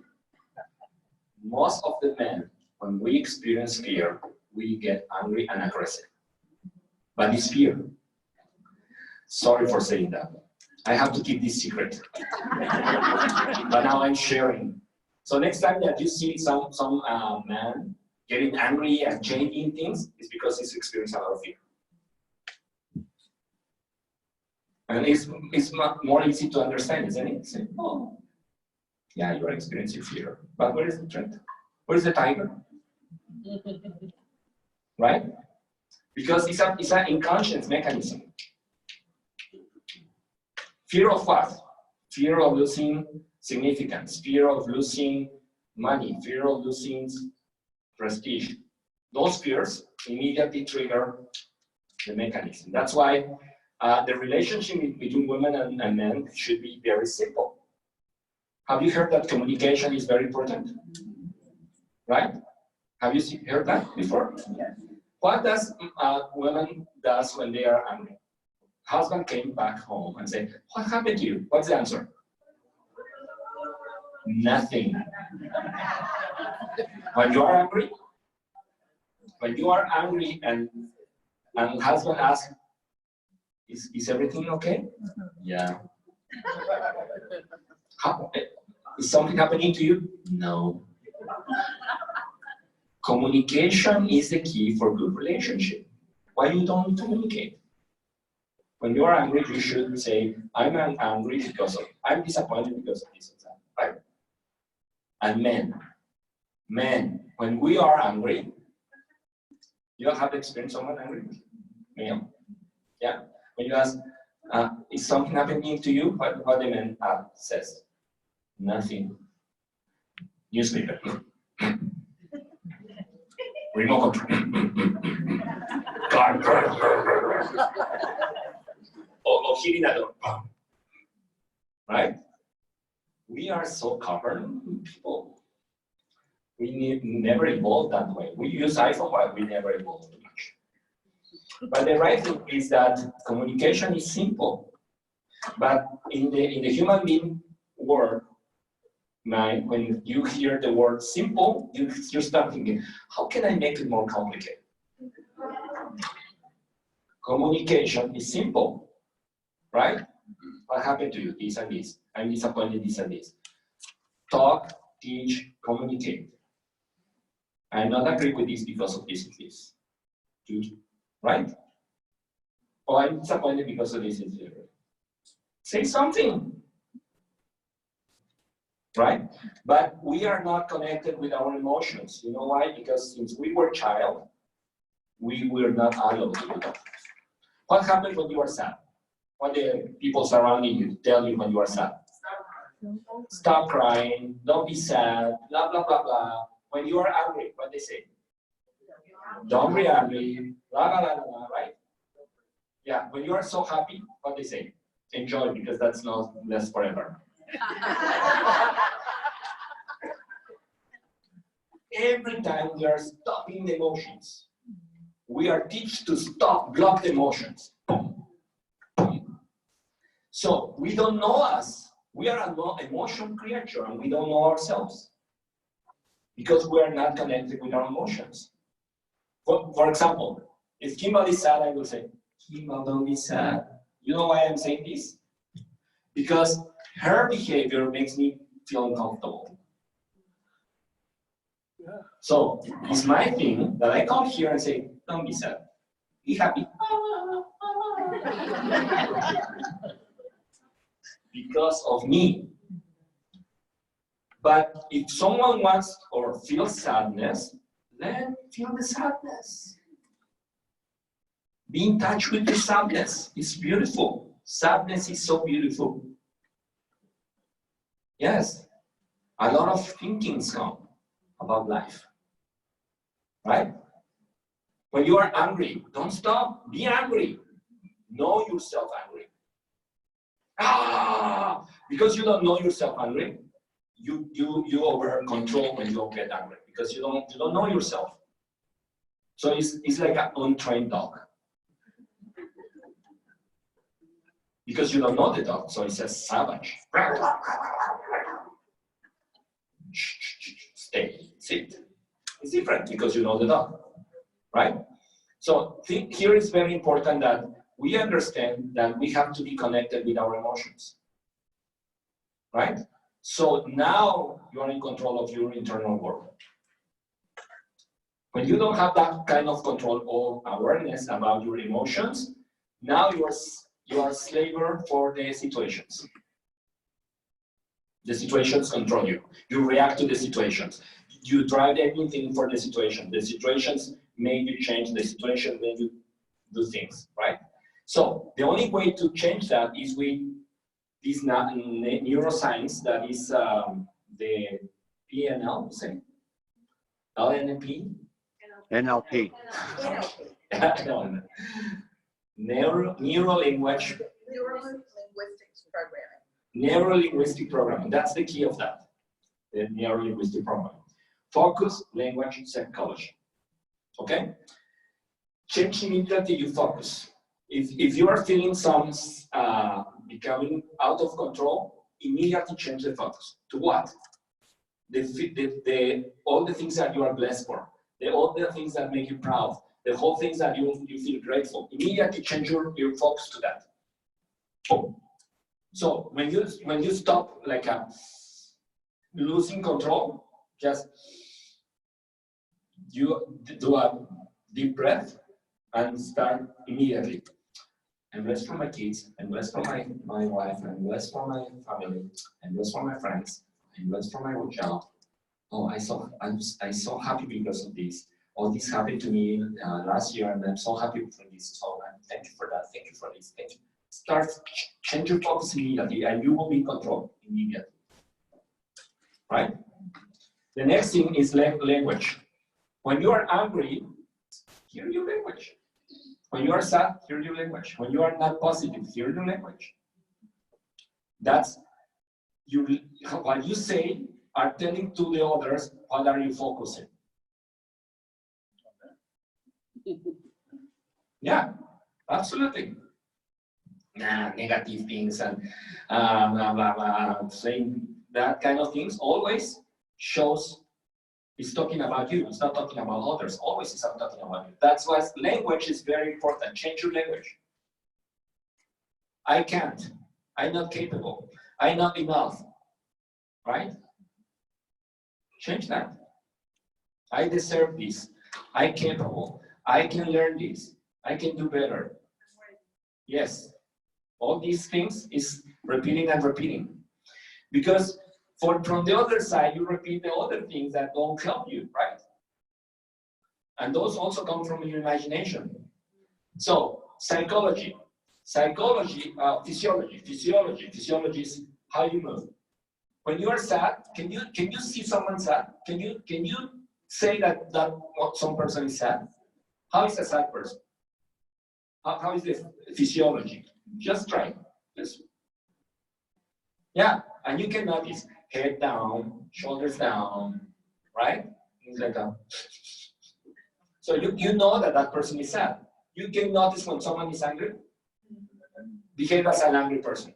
Speaker 1: most of the men, when we experience fear, we get angry and aggressive. But it's fear. Sorry for saying that. I have to keep this secret. But now I'm sharing. So next time that you see some man getting angry and changing things, it's because he's experiencing a lot of fear. And it's more easy to understand, isn't it? Say, oh, yeah, you're experiencing fear. But where is the threat? Where's the tiger? Right? Because it's an unconscious mechanism. Fear of what? Fear of losing significance, fear of losing money, fear of losing prestige. Those fears immediately trigger the mechanism. That's why the relationship between women and men should be very simple. Have you heard that communication is very important? Right? Have you heard that before? Yes. What does women does when they are angry? Husband came back home and said, "What happened to you?" What's the answer? Nothing. When you are angry, and husband asks, "Is everything okay?" Yeah. Is something happening to you? No. Communication is the key for good relationship. Why you don't communicate? When you are angry, you should say, "I'm angry because of, I'm disappointed because of this and that," right? And men, when we are angry, you have experienced someone angry? Male. Yeah. When you ask, "Is something happening to you?" What the man says? Nothing. Newspaper. Remote control. Car. Or hitting a door. Right? We are so covered, people. We never evolved that way. We use iPhone, but we never evolved too much. But the right thing is that communication is simple. But in the human being world, when you hear the word simple, you start thinking, how can I make it more complicated? Communication is simple, right? What happened to you? This and this. I'm disappointed, this and this. Talk, teach, communicate. I'm not agree with this because of this and this. Right? Or I'm disappointed because of this and this. Say something. Right? But we are not connected with our emotions. You know why? Because since we were child, we were not allowed to do that. What happens when you are sad? What the people surrounding you tell you when you are sad? Stop crying, don't be sad, blah, blah, blah, blah. When you are angry, what they say? Don't be angry, blah, blah, blah, blah, right? Yeah, when you are so happy, what they say? Enjoy, because that's not last forever. Every time we are stopping the emotions, we are taught to stop, block the emotions. So we don't know us. We are an emotion creature, and we don't know ourselves because we are not connected with our emotions. For example, if Kimball is sad, I will say, "Kimball, don't be sad." You know why I'm saying this? Because her behavior makes me feel uncomfortable. So it's my thing that I come here and say, "Don't be sad. Be happy." Because of me. But if someone wants or feels sadness, let feel the sadness. Be in touch with the sadness. It's beautiful. Sadness is so beautiful. Yes. A lot of thinkings come about life. Right? When you are angry, don't stop. Be angry. Know yourself angry. Because you don't know yourself angry, you over control when you get angry because you don't know yourself. So it's like an untrained dog. Because you don't know the dog, so it's a savage. Stay, sit. It's different because you know the dog, right? So here it's very important that we understand that we have to be connected with our emotions, right? So now you are in control of your internal world. When you don't have that kind of control or awareness about your emotions, now you are a slave for the situations. The situations control you. You react to the situations. You drive everything for the situation. The situations make you change. The situation make you do things, right? So the only way to change that is with this neuroscience that is the PNL, say? LNP?
Speaker 4: NLP.
Speaker 1: No. Neuro-linguistic
Speaker 3: programming.
Speaker 1: Neuro-linguistic programming. That's the key of that. The neuro-linguistic programming. Focus, language, psychology. Okay? change immediately your focus. If you are feeling some becoming out of control, immediately change the focus. To what? All the things that you are blessed for, all the things that make you proud, the whole things that you feel grateful. Immediately change your focus to that. Boom. So when you stop like losing control, just you do a deep breath and start immediately. I'm blessed for my kids, I'm blessed for my wife, I'm blessed for my family, I'm blessed for my friends, I'm blessed for my job. Oh, I'm so happy because of this. Oh, this happened to me last year, and I'm so happy for this. So thank you for that. Thank you for this. Thank you. Start change your focus immediately, and you will be in control immediately. Right? The next thing is language. When you are angry, hear your language. When you are sad, hear your language. When you are not positive, hear your language. That's what you say are telling to the others what are you focusing. Yeah, absolutely. Negative things and blah, blah, blah, saying that kind of things always shows it's talking about you. It's not talking about others. Always it's not talking about you. That's why language is very important. Change your language. I can't. I'm not capable. I'm not enough. Right? Change that. I deserve this. I'm capable. I can learn this. I can do better. Yes. All these things is repeating and repeating. Because from the other side, you repeat the other things that don't help you, right? And those also come from your imagination. So, physiology, is how you move. When you are sad, can you see someone sad? Can you say that some person is sad? How is a sad person? How is the physiology? Just try. Yeah, and you can notice head down, shoulders down, right? Things like that. So you know that person is sad. You can notice when someone is angry. Behave as an angry person.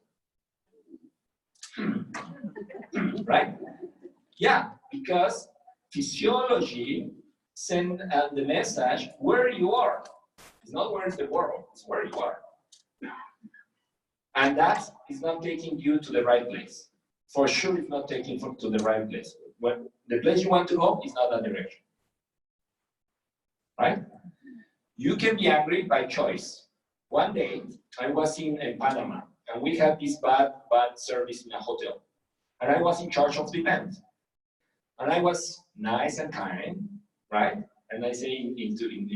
Speaker 1: Right? Yeah, because physiology sends the message where you are. It's not where is the world, it's where you are. And that is not taking you to the right place. For sure, it's not taking you to the right place. When the place you want to go is not that direction. Right? You can be angry by choice. One day, I was in Panama, and we had this bad service in a hotel. And I was in charge of the event. And I was nice and kind, right? And I say in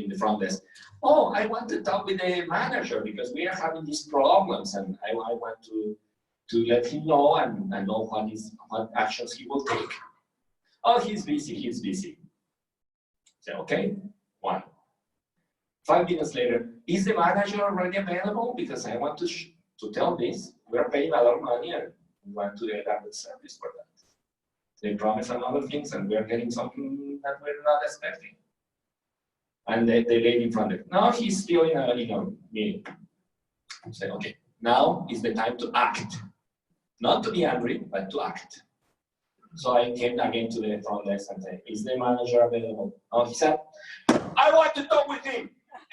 Speaker 1: the front desk, oh, I want to talk with the manager because we are having these problems, and I want to let him know and know what actions he will take. Oh, he's busy. Say, okay, 1. 5 minutes later, is the manager already available? Because I want to tell this. We are paying a lot of money and we want to get a good service for that. They promise another things and we are getting something that we're not expecting. And the lady in front of it, no, he's still in a meeting. Say, okay, now is the time to act. Not to be angry, but to act. So I came again to the front desk and said, is the manager available? Oh, he said, I want to talk with him.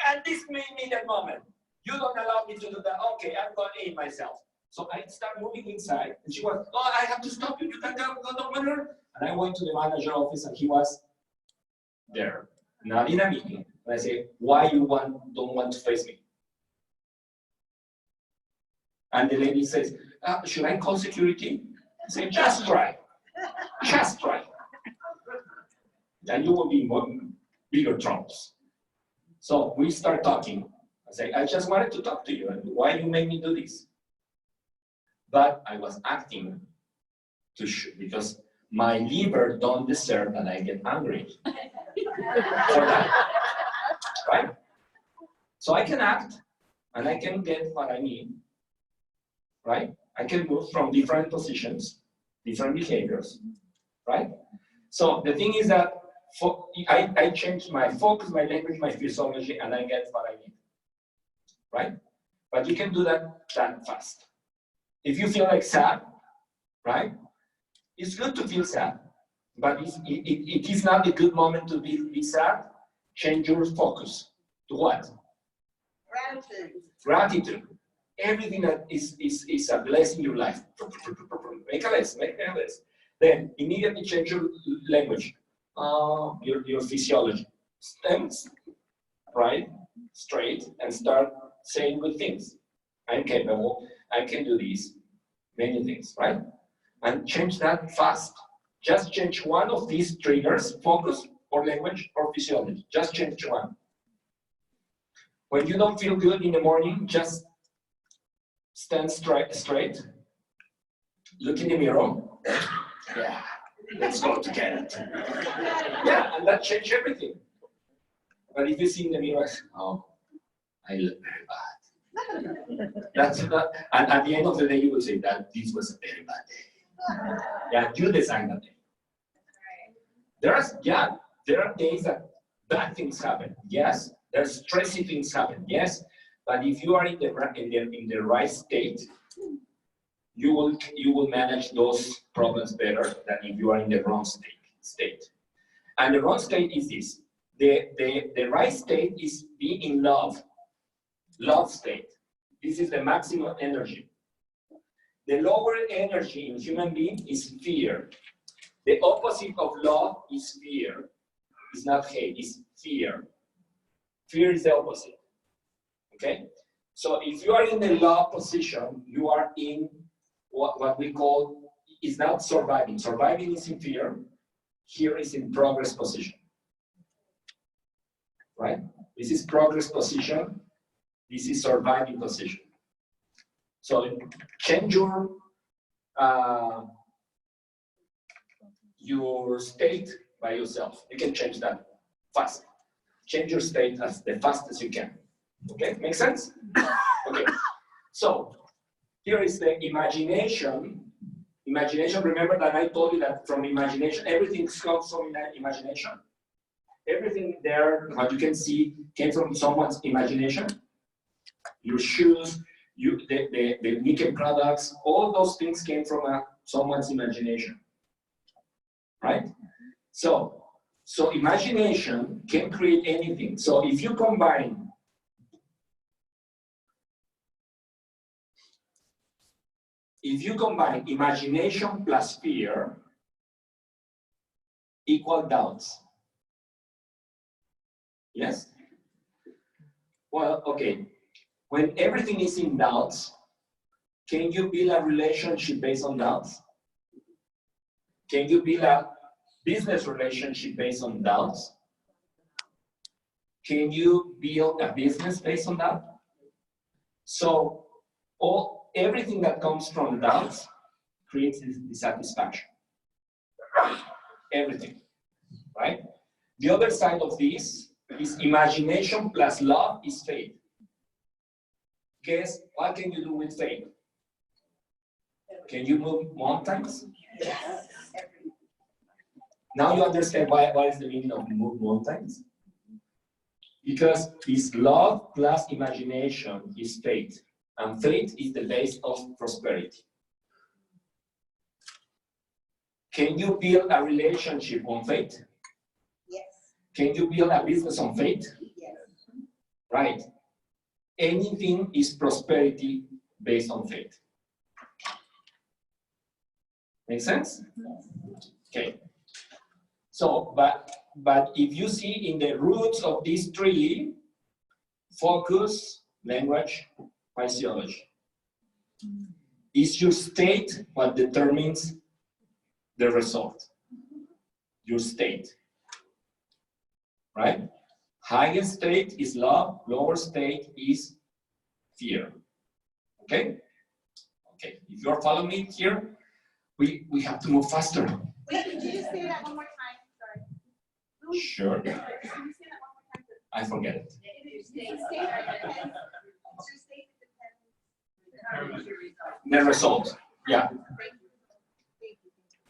Speaker 1: And this made me that moment. You don't allow me to do that. Okay, I'm going in myself. So I start moving inside, and she was, oh, I have to stop you. You can't go over. And I went to the manager office, and he was there, not in a meeting. And I say, why you don't want to face me? And the lady says, should I call security? I say, just try. Just try. And you will be in bigger troubles. So we start talking. I say, I just wanted to talk to you. And why you make me do this? But I was acting because my liver don't deserve that I get angry for that. Right? So I can act and I can get what I need. Right? I can move from different positions, different behaviors. Right? So the thing is that I change my focus, my language, my physiology, and I get what I need. Right? But you can do that fast. If you feel like sad, right? It's good to feel sad, but it is not a good moment to be sad. Change your focus to what?
Speaker 4: Gratitude.
Speaker 1: Gratitude. Everything that is a blessing in your life. Make a list, make a list. Then immediately change your language, your physiology. Stems, right, straight, and start saying good things. I'm capable, I can do these, many things, right? And change that fast. Just change one of these triggers, focus or language or physiology. Just change one. When you don't feel good in the morning, just stand straight, look in the mirror. Yeah, let's go together. Yeah, and that changes everything. But if you see in the mirror, oh, I look very bad. That's not, and at the end of the day, you will say that this was a very bad day. Yeah, you design that day. There are days that bad things happen. Yes, there's stressy things happen. Yes, but if you are in the right state, you will manage those problems better than if you are in the wrong state. And the wrong state is this. The right state is be in love state. This is the maximum energy. The lower energy in human being is fear. The opposite of love is fear. It's not hate, it's fear. Fear is the opposite. Okay? So if you are in the love position, you are in what we call, is not surviving. Surviving is in fear. Here is in progress position. Right? This is progress position. This is surviving position. So change your state by yourself. You can change that fast. Change your state as the fastest you can. Okay, make sense? Okay, so here is the imagination. Imagination, remember that I told you that from imagination, everything comes from imagination. Everything there, what you can see, came from someone's imagination. Your shoes, the nickel products, all those things came from someone's imagination. Right? So imagination can create anything. So if you combine imagination plus fear, equal doubts. Yes? Well, okay. When everything is in doubts, can you build a relationship based on doubts? Can you build a business relationship based on doubts? Can you build a business based on that? So everything that comes from doubts creates dissatisfaction. Everything, right? The other side of this is imagination plus love is faith. Guess what can you do with faith? Can you move mountains?
Speaker 4: Yes.
Speaker 1: Now you understand what is the meaning of move mountains? Because it's love plus imagination is faith. And faith is the base of prosperity. Can you build a relationship on faith?
Speaker 4: Yes.
Speaker 1: Can you build a business on faith?
Speaker 4: Yes.
Speaker 1: Right. Anything is prosperity based on faith. Make sense?
Speaker 4: Yes.
Speaker 1: Okay. So, but if you see in the roots of these three, focus, language, physiology, is your state what determines the result? Your state, right? Highest state is love, lower state is fear. Okay? Okay, if you're following me here, we have to move faster.
Speaker 4: Wait, could you just say that one more time? Sorry.
Speaker 1: Sure.
Speaker 4: Can you say that one more time?
Speaker 1: I forget it.
Speaker 4: Your state depends. Your state depends.
Speaker 1: The result. Yeah.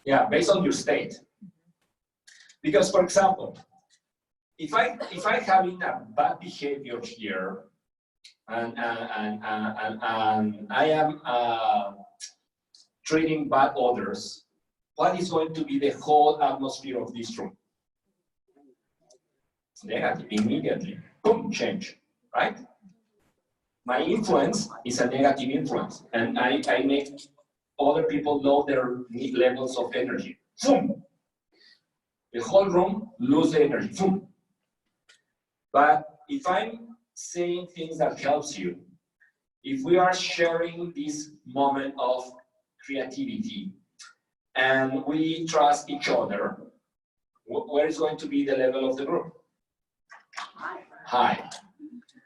Speaker 1: Yeah, based on your state. Because, for example, if I having a bad behavior here, and I am treating bad others, what is going to be the whole atmosphere of this room? It's negative immediately. Boom, change, right? My influence is a negative influence, and I make other people know their levels of energy. Boom. The whole room lose the energy. Boom. But if I'm saying things that helps you, if we are sharing this moment of creativity and we trust each other, where is going to be the level of the group? High.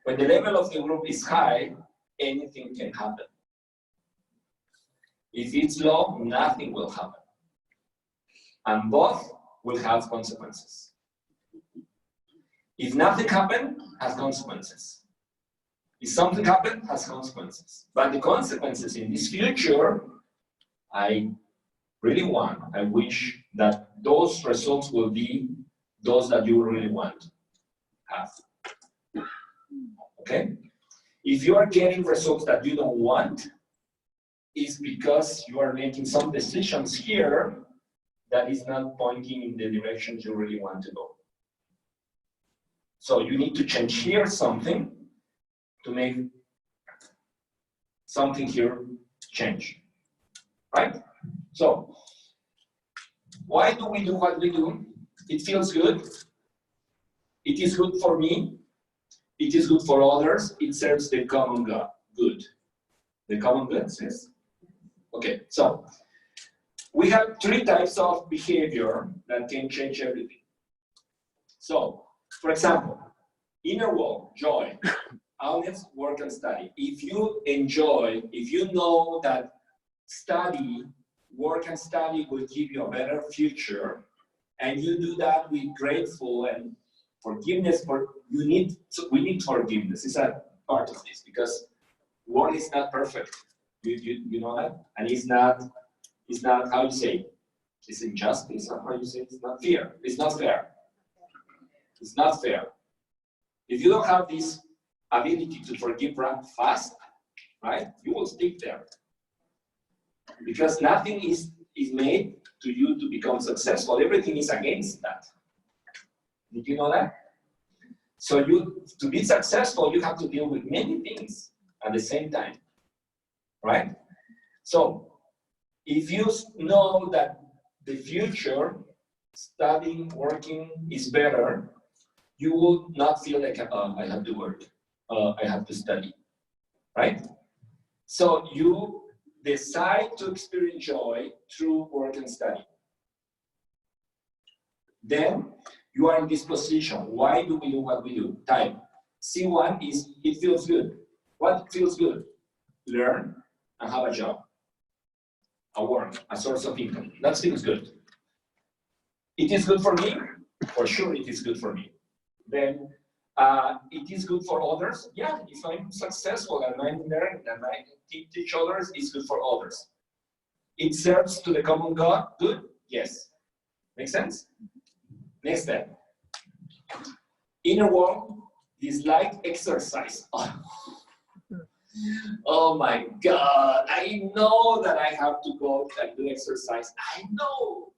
Speaker 1: When the level of the group is high, anything can happen. If it's low, nothing will happen. And both will have consequences. If nothing happened, has consequences. If something happened, has consequences. But the consequences in this future, I really want, I wish that those results will be those that you really want to have. Okay? If you are getting results that you don't want, it's because you are making some decisions here that is not pointing in the direction you really want to go. So you need to change here something to make something here change, right? So why do we do what we do? It feels good. It is good for me. It is good for others. It serves the common good. The common good says. Okay, so we have 3 types of behavior that can change everything. So, for example, inner world, joy, honest work and study. If you enjoy, if you know that work and study will give you a better future, and you do that with grateful and forgiveness, we need forgiveness. It's a part of this because work is not perfect. You know that? And it's not how you say, it's injustice, or how you say, it's not fair. It's not fair. It's not fair. If you don't have this ability to forgive fast, right, you will stick there. Because nothing is made to you to become successful. Everything is against that. Did you know that? So to be successful, you have to deal with many things at the same time, right? So if you know that the future, studying, working is better, you will not feel like, I have to work, I have to study, right? So you decide to experience joy through work and study. Then you are in this position. Why do we do what we do? Time. C1 is, it feels good. What feels good? Learn and have a job, a work, a source of income. That feels good. It is good for me? For sure it is good for me. Then it is good for others? Yeah, if I'm successful and I'm learning and I teach others, it's good for others. It serves to the common good? Yes. Make sense? Next step. Inner world, dislike exercise. Oh my God, I know that I have to go and do exercise. I know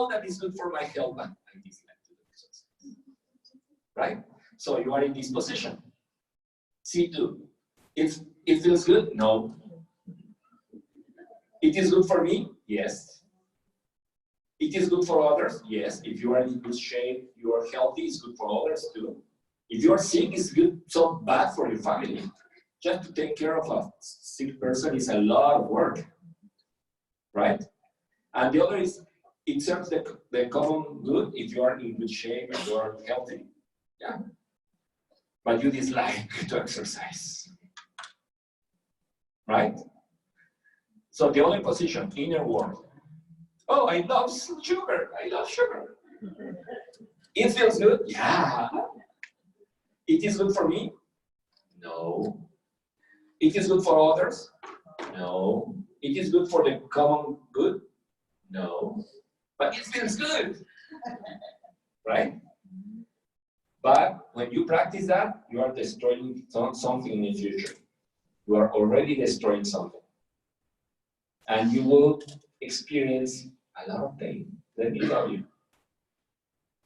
Speaker 1: that it's good for my health, but I dislike to do exercise. Right? So you are in this position. C2. If it feels good? No. It is good for me? Yes. It is good for others? Yes. If you are in good shape, you are healthy, it's good for others too. If you are sick, it's good, so bad for your family. Just to take care of a sick person is a lot of work, right? And the other is, it serves the common good if you are in good shape and you are healthy. Yeah. But you dislike to exercise, right? So the only position, inner world. Oh, I love sugar. I love sugar. It feels good? Yeah. It is good for me? No. It is good for others? No. It is good for the common good? No. But it feels good. right? But when you practice that, you are destroying something in the future. You are already destroying something. And you will experience a lot of pain, let me tell you.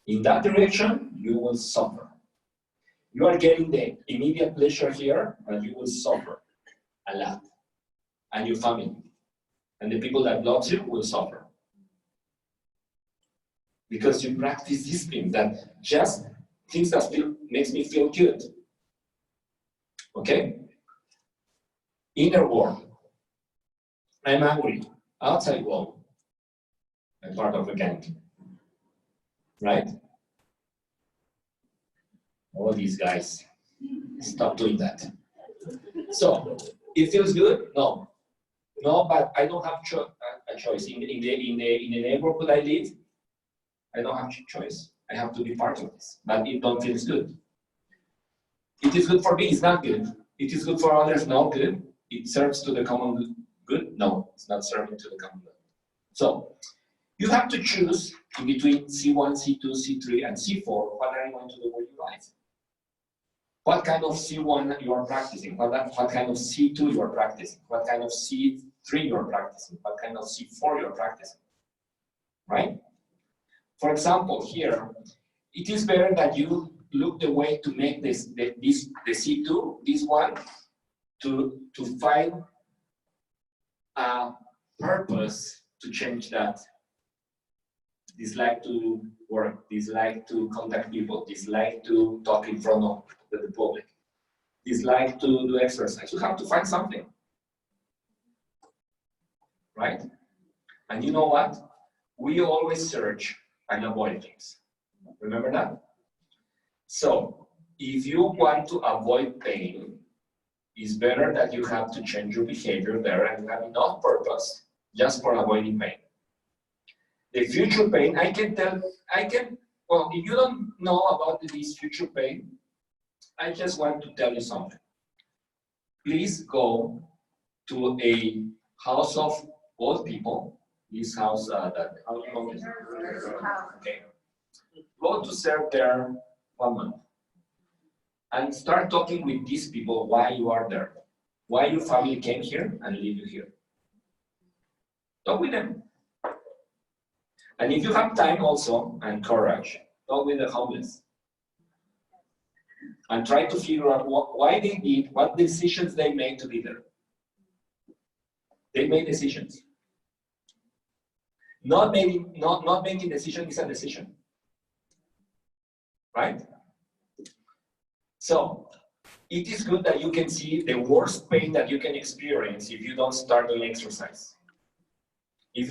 Speaker 1: In that direction, you will suffer. You are getting the immediate pleasure here, but you will suffer a lot. And your family, and the people that love you will suffer. Because you practice these things that just things that makes me feel good. Okay? Inner world. I'm angry. Outside world. I'm part of a gang. Right? All these guys. Stop doing that. So, it feels good? No. No, but I don't have a choice. In the neighborhood I live, I don't have a choice. I have to be part of this. But it don't feel good. It is good for me, it's not good. It is good for others, not good. It serves to the common good? No, it's not serving to the common good. So, you have to choose in between C1, C2, C3, and C4, what are you going to do with your life? What kind of C1 you are practicing? What kind of C2 you are practicing? What kind of C3 you are practicing? What kind of C4 you are practicing? Right? For example, here, it is better that you look the way to make the C2, this one, to find a purpose to change that. Dislike to work, dislike to contact people, dislike to talk in front of the public, dislike to do exercise. You have to find something, right? And you know what? We always search and avoid things. Remember that? So, if you want to avoid pain, it's better that you have to change your behavior there and you have enough purpose just for avoiding pain. The future pain, well, if you don't know about this future pain, I just want to tell you something. Please go to a house of old people, this house, how do you know this? Okay. Go to serve there 1 month. And start talking with these people why you are there. Why your family came here and leave you here. Talk with them. And if you have time also, and courage, talk with the homeless. And try to figure out why they did, what decisions they made to be there. They made decisions. Not making decision is a decision. Right? So, it is good that you can see the worst pain that you can experience if you don't start doing exercise. If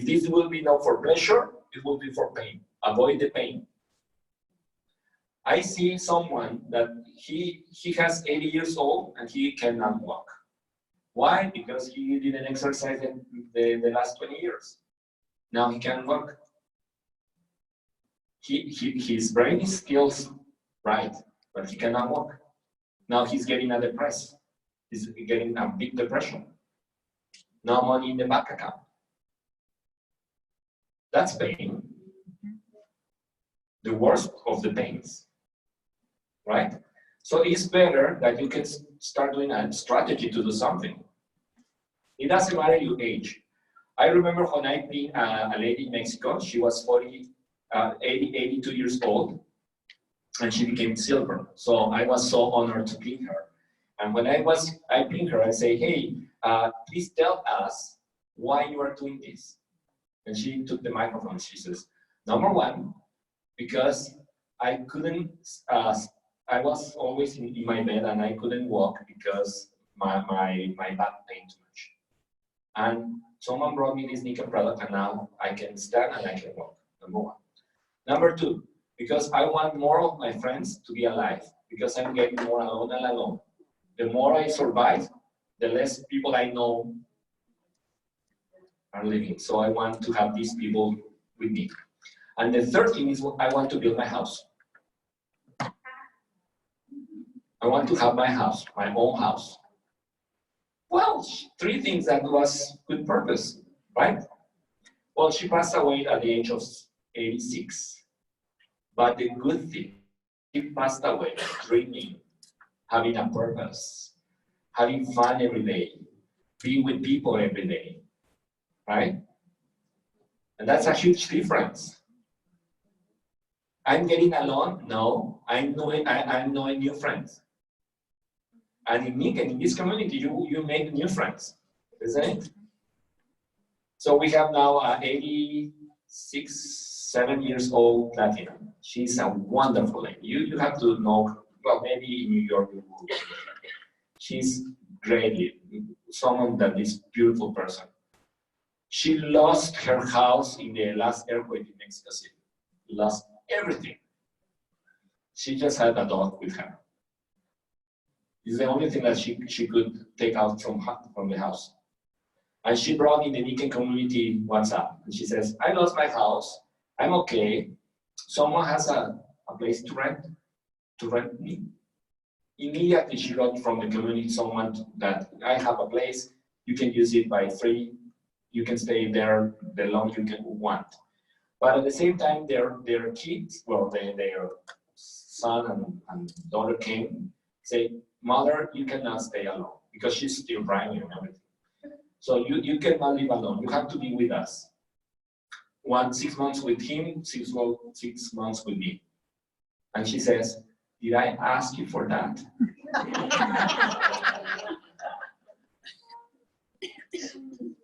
Speaker 1: this will be not for pleasure, it will be for pain. Avoid the pain. I see someone that he has 80 years old and he cannot walk. Why? Because he didn't exercise in the last 20 years. Now he can walk. His brain is still right, but he cannot walk. Now he's getting a depressed. He's getting a big depression. No money in the bank account. That's pain. The worst of the pains, right? So it's better that you can start doing a strategy to do something. It doesn't matter your age. I remember when I met a lady in Mexico, she was 82 years old, and she became silver. So I was so honored to meet her. And when I pinged her, I say, hey, please tell us why you are doing this. And she took the microphone. She says, number one, because I couldn't, I was always in my bed and I couldn't walk because my back pain too much. And someone brought me this nickel product and now I can stand and I can walk, number one. Number two, because I want more of my friends to be alive, because I'm getting more alone and alone. The more I survive, the less people I know are living. So I want to have these people with me. And the third thing is I want to build my house. I want to have my house, my own house. Well, three things that was good purpose, right? Well, she passed away at the age of 86. But the good thing, he passed away dreaming, having a purpose, having fun every day, being with people every day, right? And that's a huge difference. I'm getting along? No, I'm knowing new friends. And in this community, you make new friends, isn't it? So we have now 86, 7 years old Latina. She's a wonderful lady. You have to know, well, maybe in New York you will. She's great, someone that is beautiful person. She lost her house in the last earthquake in Mexico City. Lost everything. She just had a dog with her. It's the only thing that she could take out from the house. And she brought in the Nikkei community WhatsApp. And she says, I lost my house. I'm okay. Someone has a place to rent me. Immediately she wrote from the community someone that I have a place. You can use it by free. You can stay there the long you can want. But at the same time, their kids, well, their son and daughter came, say, Mother, you cannot stay alone because she's still driving and everything. So you cannot live alone. You have to be with us. 6 months with him, 6 months with me. And she says, did I ask you for that?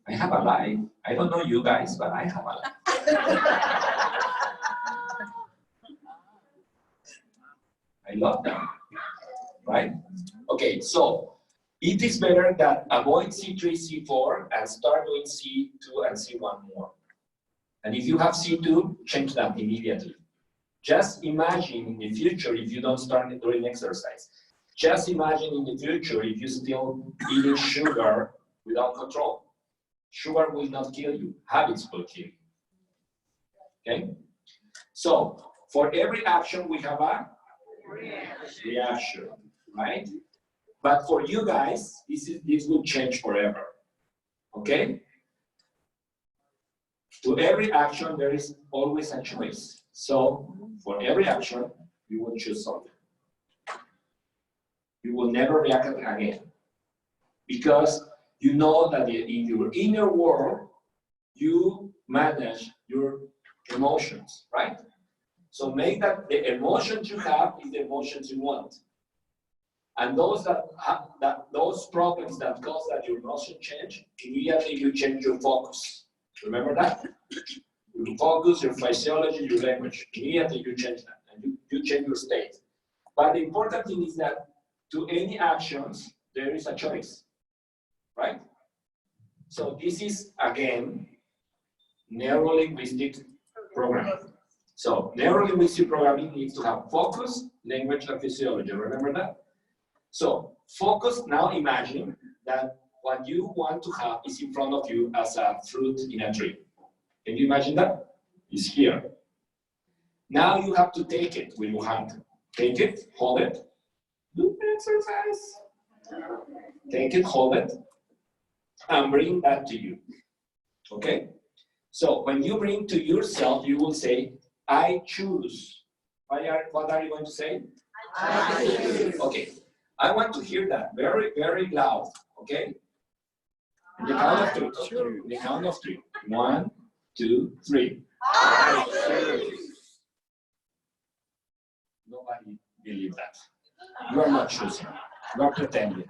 Speaker 1: I have a life. I don't know you guys, but I have a life. I love them, right? Okay, so it is better that avoid C3, C4, and start doing C2 and C1 more. And if you have C2, change that immediately. Just imagine in the future if you don't start doing exercise. Just imagine in the future if you still eating sugar without control. Sugar will not kill you, habits will kill you. Okay? So, for every action we have a reaction, right? But for you guys, this will change forever. Okay? To every action, there is always a choice. So, for every action, you will choose something. You will never react again. Because you know that in your inner world, you manage your emotions, right? So make that the emotions you have is the emotions you want. And those those problems that cause that your emotion change, immediately you change your focus. Remember that? Your focus, your physiology, your language. Immediately you change that and you change your state. But the important thing is that to any actions, there is a choice, right? So this is, again, neuro-linguistic programming. So neuro-linguistic programming needs to have focus, language, and physiology. Remember that? So focus, now imagine that what you want to have is in front of you as a fruit in a tree. Can you imagine that? It's here. Now you have to take it with your hand. Take it, hold it. Do the exercise. Take it, hold it, and bring that to you. Okay? So when you bring to yourself, you will say, I choose. What are you going to say? I choose. Okay. I want to hear that very, very loud. Okay? In the count of three. In the count of three. 1, 2, 3. I choose. Nobody believes that. You are not choosing. You are pretending.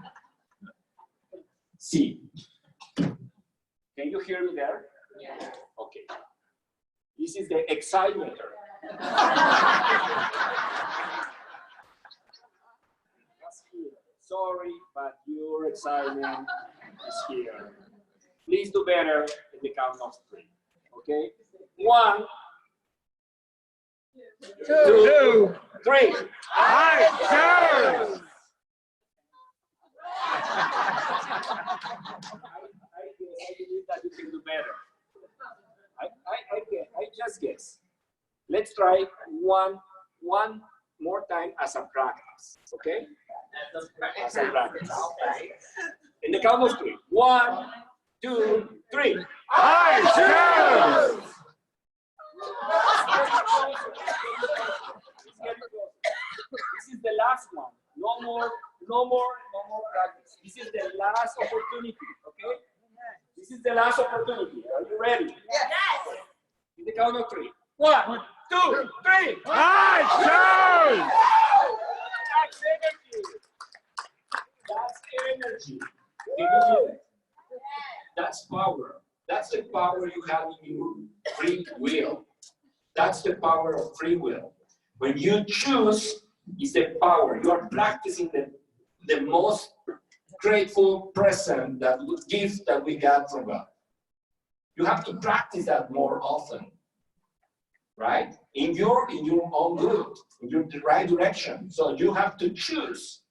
Speaker 1: C. Can you hear me there? Yeah. Okay. This is the excitometer. That's here. Sorry, but your excitement is here. Please do better in the count of 3. Okay? 1, 2, 3. I choose. I believe that you can do better. I just guess. Let's try one more time as a practice, okay? As a practice. In the count of 3. 1, 2, 3. I choose. This is the last one. No more practice. This is the last opportunity, okay? This is the last opportunity. Are you ready?
Speaker 4: Yes.
Speaker 1: In the count of 3. 1, 2, 3.
Speaker 2: Nice, Charles!
Speaker 1: That's energy. That's energy. Can you feel it? That's power. That's the power you have in your free will. That's the power of free will. When you choose, is the power. You are practicing the most grateful present, gift that we got from God. You have to practice that more often, right? In your own good, in the right direction. So you have to choose.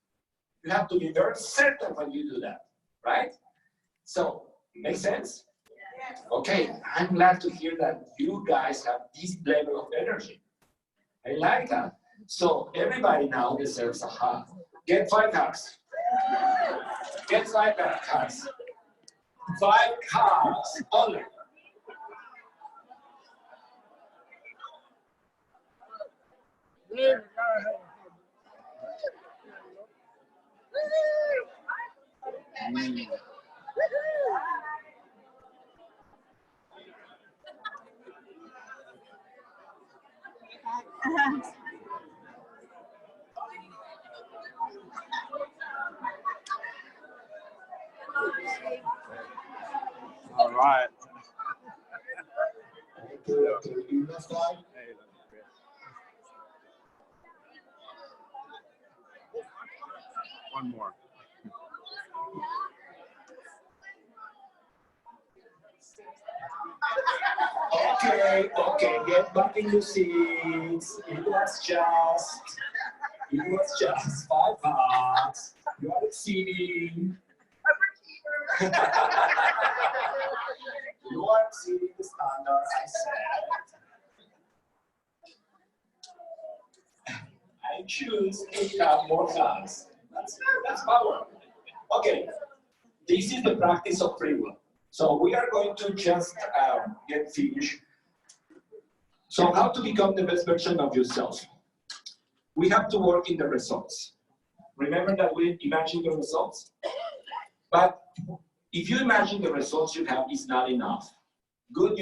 Speaker 1: You have to be very certain when you do that, right? So, make sense? Okay, I'm glad to hear that you guys have this level of energy. I like that. So everybody now deserves a hug. Get 5 hugs. Get 5 hugs. 5 hugs only.
Speaker 2: All right.
Speaker 1: Okay. You left side.
Speaker 2: One more.
Speaker 1: Okay, get back in your seats. It was just 5 hugs. You are exceeding. You are exceeding the standard I set. I choose to have more hugs. That's power. Okay, this is the practice of free will. So we are going to just get finished. So how to become the best version of yourself? We have to work in the results. Remember that we imagine the results? But if you imagine the results you have is not enough. Good,